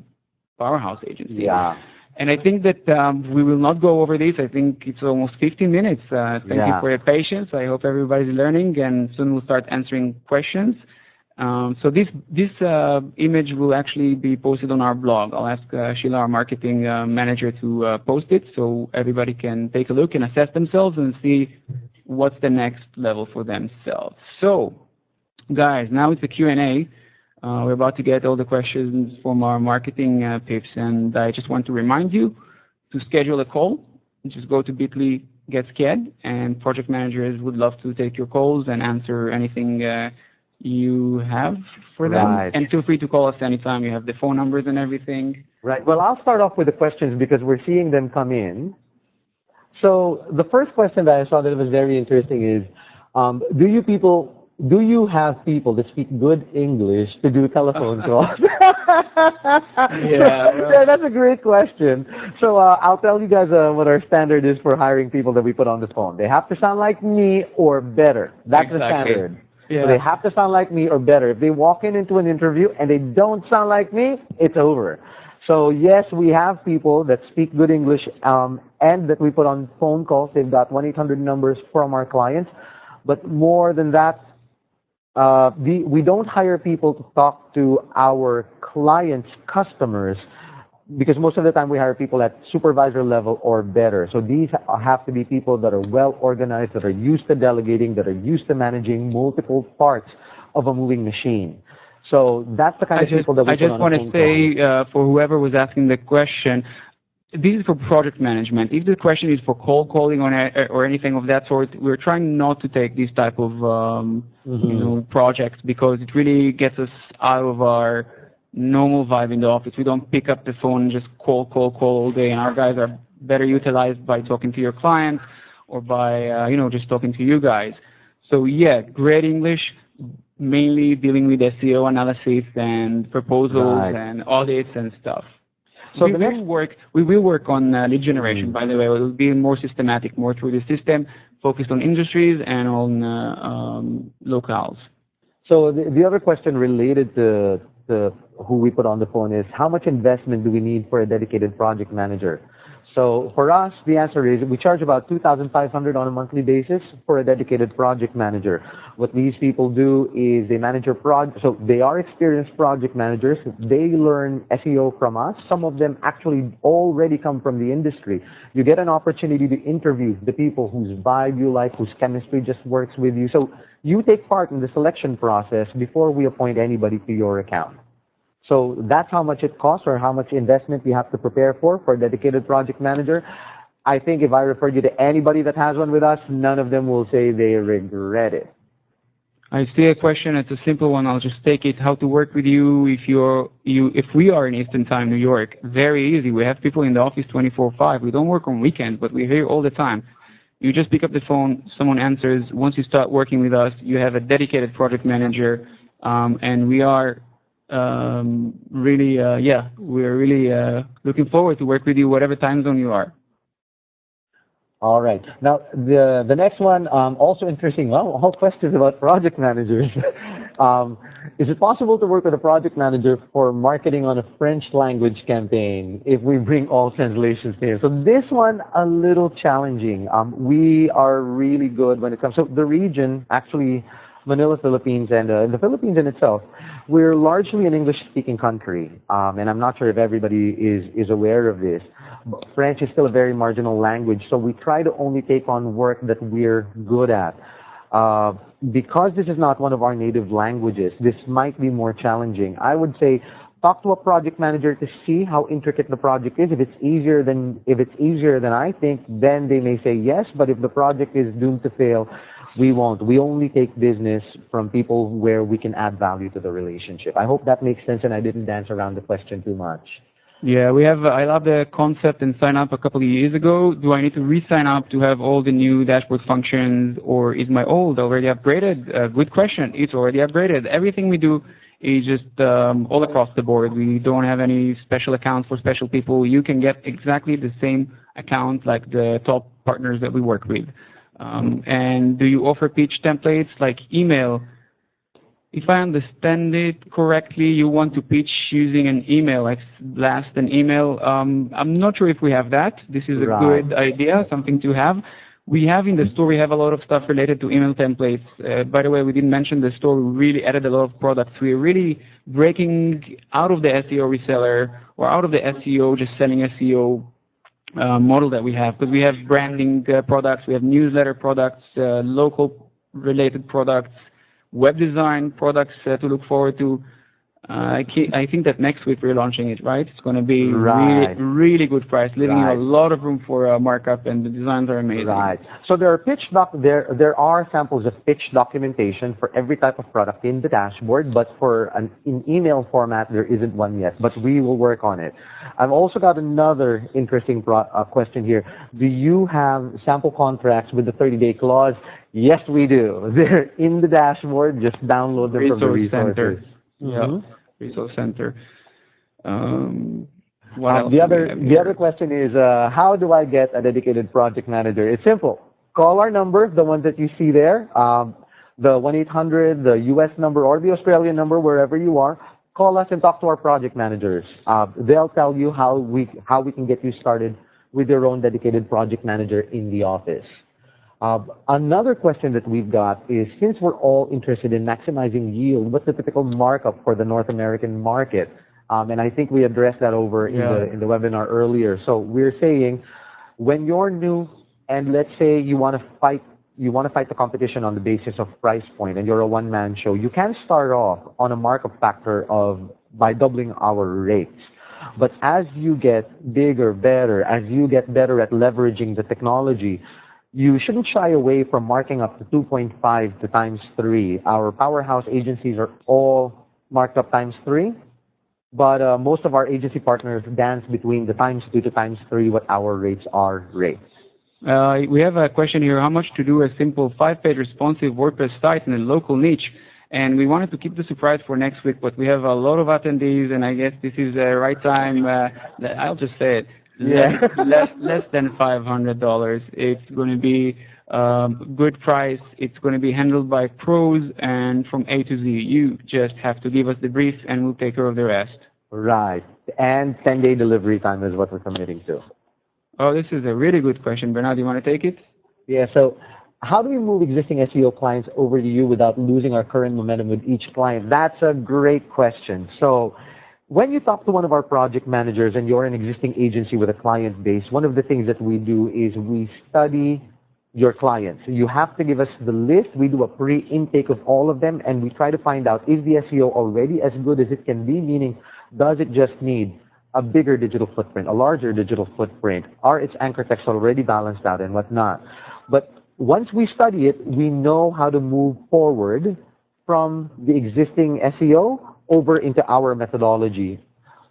powerhouse agency. Yeah. And I think that we will not go over this. I think it's almost 15 minutes. Thank you for your patience. I hope everybody's learning, and soon we'll start answering questions. So this image will actually be posted on our blog. I'll ask Sheila, our marketing manager, to post it so everybody can take a look and assess themselves and see what's the next level for themselves. So, guys, now it's the Q&A. We're about to get all the questions from our marketing pips, and I just want to remind you to schedule a call. Just go to bit.ly, get scared, and project managers would love to take your calls and answer anything you have for them. Right. And feel free to call us anytime. You have the phone numbers and everything. Right. Well, I'll start off with the questions because we're seeing them come in. So the first question that I saw that was very interesting is, do you have people that speak good English to do telephone calls? Yeah, that's a great question. So I'll tell you guys what our standard is for hiring people that we put on the phone. They have to sound like me or better. That's the standard. Yeah. So they have to sound like me or better. If they walk into an interview and they don't sound like me, it's over. So yes, we have people that speak good English and that we put on phone calls. They've got 1-800 numbers from our clients. But more than that, we don't hire people to talk to our clients' customers, because most of the time we hire people at supervisor level or better. So these have to be people that are well organized, that are used to delegating, that are used to managing multiple parts of a moving machine. So that's the kind of people that we put on a phone call. I just want to say, for whoever was asking the question, this is for project management. If the question is for cold calling or anything of that sort, we're trying not to take these type of projects, because it really gets us out of our normal vibe in the office. We don't pick up the phone and just call all day, and our guys are better utilized by talking to your clients or by just talking to you guys. So yeah, great English, mainly dealing with SEO analysis and proposals and audits and stuff. So we will work on lead generation, by the way. It will be more systematic, more through the system, focused on industries and on locales. So the other question related to who we put on the phone is, how much investment do we need for a dedicated project manager? So for us, the answer is we charge about $2,500 on a monthly basis for a dedicated project manager. What these people do is they manage your project. So they are experienced project managers. They learn SEO from us. Some of them actually already come from the industry. You get an opportunity to interview the people whose vibe you like, whose chemistry just works with you. So you take part in the selection process before we appoint anybody to your account. So that's how much it costs, or how much investment you have to prepare for a dedicated project manager. I think if I referred you to anybody that has one with us, none of them will say they regret it. I see a question. It's a simple one. I'll just take it. How to work with you if we are in Eastern Time, New York? Very easy. We have people in the office 24/5. We don't work on weekends, but we're here all the time. You just pick up the phone, someone answers. Once you start working with us, you have a dedicated project manager, and we are we're really looking forward to work with you, whatever time zone you are. All right. Now, the next one, also interesting. Well, all questions about project managers. Is it possible to work with a project manager for marketing on a French language campaign if we bring all translations to him? So this one, a little challenging. We are really good when it comes to the region, actually, Manila, Philippines, and the Philippines in itself. We're largely an English-speaking country, and I'm not sure if everybody is aware of this. But French is still a very marginal language, so we try to only take on work that we're good at. Because this is not one of our native languages, this might be more challenging. I would say talk to a project manager to see how intricate the project is. If it's easier than I think, then they may say yes. But if the project is doomed to fail, we won't. We only take business from people where we can add value to the relationship. I hope that makes sense, and I didn't dance around the question too much. Yeah, I love the concept and sign up a couple of years ago. Do I need to re-sign up to have all the new dashboard functions, or is my old already upgraded? Good question. It's already upgraded. Everything we do is just all across the board. We don't have any special accounts for special people. You can get exactly the same account like the top partners that we work with. And do you offer pitch templates like email? If I understand it correctly, you want to pitch using an email, like blast an email. I'm not sure if we have that. This is a good idea, something to have. We have in the store, we have a lot of stuff related to email templates. By the way, we didn't mention the store. We really added a lot of products. We're really breaking out of the SEO reseller or out of the SEO, just selling SEO model that we have, because we have branding products, we have newsletter products, local related products, web design products to look forward to. I think that next week we're launching it, right? It's going to be really good price, leaving a lot of room for markup, and the designs are amazing. Right. So there are there are samples of pitch documentation for every type of product in the dashboard, but in email format there isn't one yet. But we will work on it. I've also got another interesting question here. Do you have sample contracts with the 30-day clause? Yes, we do. They're in the dashboard. Just download them from the resources. Center. Yeah, Resource Center. What else the other question is, how do I get a dedicated project manager? It's simple. Call our number, the one that you see there, the 1-800, the U.S. number or the Australian number, wherever you are. Call us and talk to our project managers. They'll tell you how we can get you started with your own dedicated project manager in the office. Another question that we've got is, since we're all interested in maximizing yield, what's the typical markup for the North American market? And I think we addressed that over in the webinar earlier. So we're saying, when you're new and let's say you want to fight the competition on the basis of price point, and you're a one-man show, you can start off on a markup factor by doubling our rates. But as you get bigger, better, as you get better at leveraging the technology, you shouldn't shy away from marking up to 2.5 to times 3. Our Powerhouse agencies are all marked up times 3, but most of our agency partners dance between the times 2 to times 3 what our rates are rates. We have a question here: how much to do a simple 5-page responsive WordPress site in a local niche? And we wanted to keep the surprise for next week, but we have a lot of attendees, and I guess this is the right time. I'll just say it. Less than $500. It's going to be good price. It's going to be handled by pros and from A to Z. You just have to give us the brief and we'll take care of the rest. Right. And 10-day delivery time is what we're committing to. Oh, this is a really good question. Bernard, do you want to take it? Yeah, so how do we move existing SEO clients over to you without losing our current momentum with each client? That's a great question. So when you talk to one of our project managers and you're an existing agency with a client base, one of the things that we do is we study your clients. You have to give us the list. We do a pre-intake of all of them, and we try to find out, is the SEO already as good as it can be? Meaning, does it just need a bigger digital footprint, a larger digital footprint? Are its anchor texts already balanced out and whatnot? But once we study it, we know how to move forward from the existing SEO over into our methodology.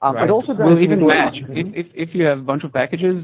Right. It also we'll even match. If you have a bunch of packages,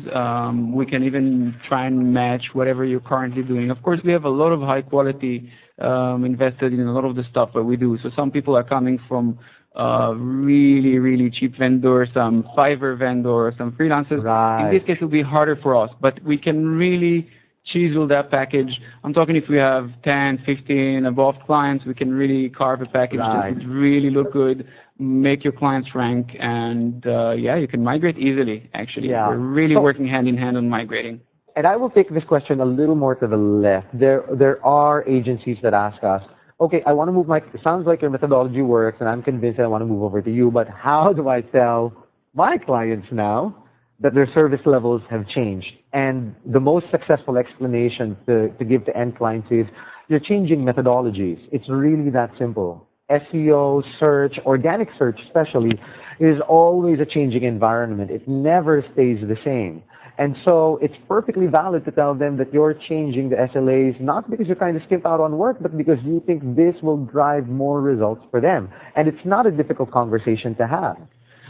we can even try and match whatever you're currently doing. Of course, we have a lot of high quality invested in a lot of the stuff that we do. So some people are coming from really, really cheap vendors, some Fiverr vendors, some freelancers. Right. In this case, it will be harder for us, but we can really chisel that package. I'm talking if we have 10, 15 above clients, we can really carve a package that would really look good, make your clients rank, and you can migrate easily, actually. Yeah. We're really working hand in hand on migrating. And I will take this question a little more to the left. There are agencies that ask us, okay, I want to move it sounds like your methodology works and I'm convinced I want to move over to you, but how do I tell my clients now that their service levels have changed? And the most successful explanation to give to end clients is, you're changing methodologies. It's really that simple. SEO, search, organic search especially, is always a changing environment. It never stays the same. And so it's perfectly valid to tell them that you're changing the SLAs, not because you're trying to skip out on work, but because you think this will drive more results for them. And it's not a difficult conversation to have.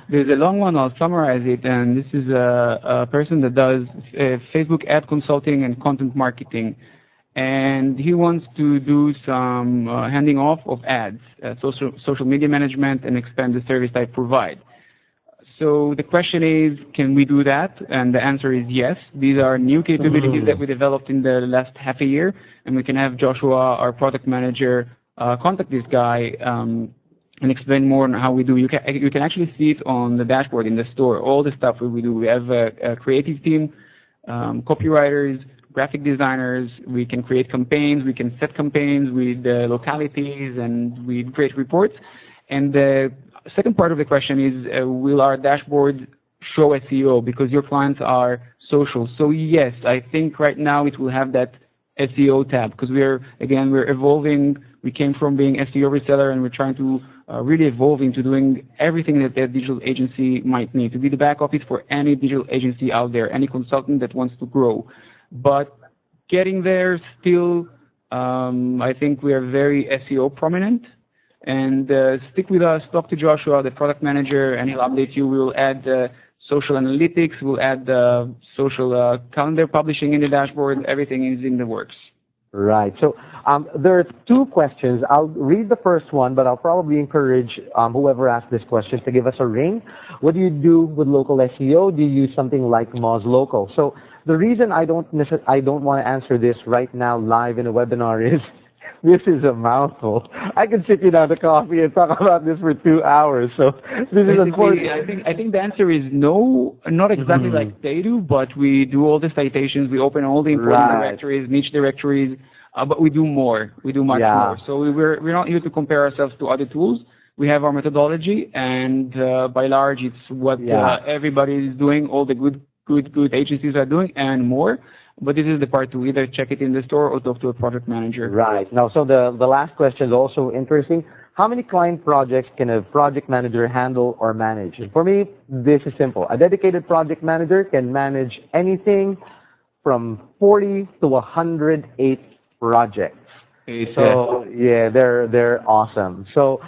There's a long one, I'll summarize it, and this is a person that does Facebook ad consulting and content marketing. And he wants to do some handing off of ads, social media management, and expand the service I provide. So the question is, can we do that? And the answer is yes. These are new capabilities that we developed in the last half a year, and we can have Joshua, our product manager, contact this guy and explain more on how we do. You can actually see it on the dashboard in the store, all the stuff that we do. We have a creative team, copywriters, graphic designers. We can create campaigns. We can set campaigns with localities, and we create reports. And the second part of the question is, will our dashboard show SEO? Because your clients are social. So yes, I think right now it will have that SEO tab because we're evolving. We came from being SEO reseller and we're trying to really evolve into doing everything that a digital agency might need to be the back office for any digital agency out there, any consultant that wants to grow. But getting there still, I think we are very SEO prominent. And stick with us, talk to Joshua, the product manager, and he'll update you. We will add social analytics, we'll add social calendar publishing in the dashboard. Everything is in the works. Right. So there are two questions. I'll read the first one, but I'll probably encourage whoever asked this question to give us a ring. What do you do with local SEO? Do you use something like Moz Local? So the reason I don't want to answer this right now live in a webinar is this is a mouthful. I could sit you down to coffee and talk about this for 2 hours. So this is unfortunate. I think the answer is no, not exactly like they do, but we do all the citations, we open all the important directories, niche directories, but we do more. We do much more. So we're not here to compare ourselves to other tools. We have our methodology, and by large, it's what everybody is doing, all the good agencies are doing, and more. But this is the part to either check it in the store or talk to a project manager. Right. Now, so the last question is also interesting. How many client projects can a project manager handle or manage? For me, this is simple. A dedicated project manager can manage anything from 40 to 108 projects. So, yeah, they're awesome. So,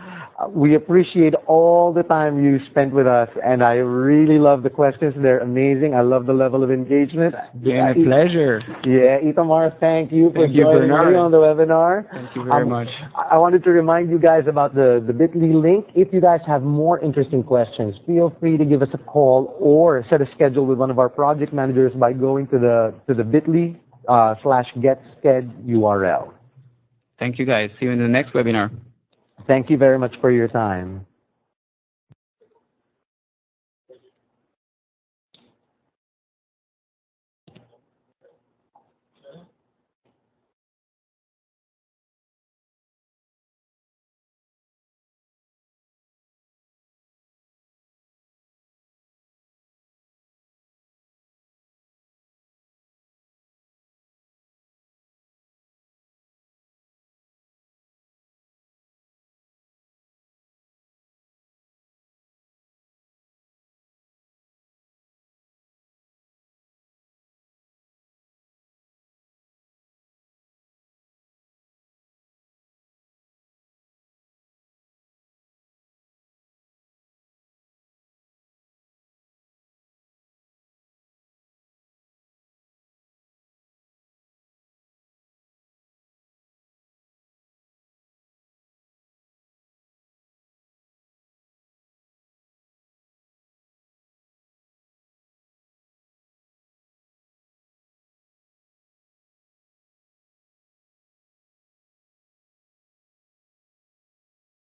we appreciate all the time you spent with us, and I really love the questions. They're amazing. I love the level of engagement. It's been a pleasure. Yeah, Itamar, thank you for joining me on the webinar. Thank you very much. I wanted to remind you guys about the bit.ly link. If you guys have more interesting questions, feel free to give us a call or set a schedule with one of our project managers by going to the bit.ly /getsked URL. Thank you, guys. See you in the next webinar. Thank you very much for your time.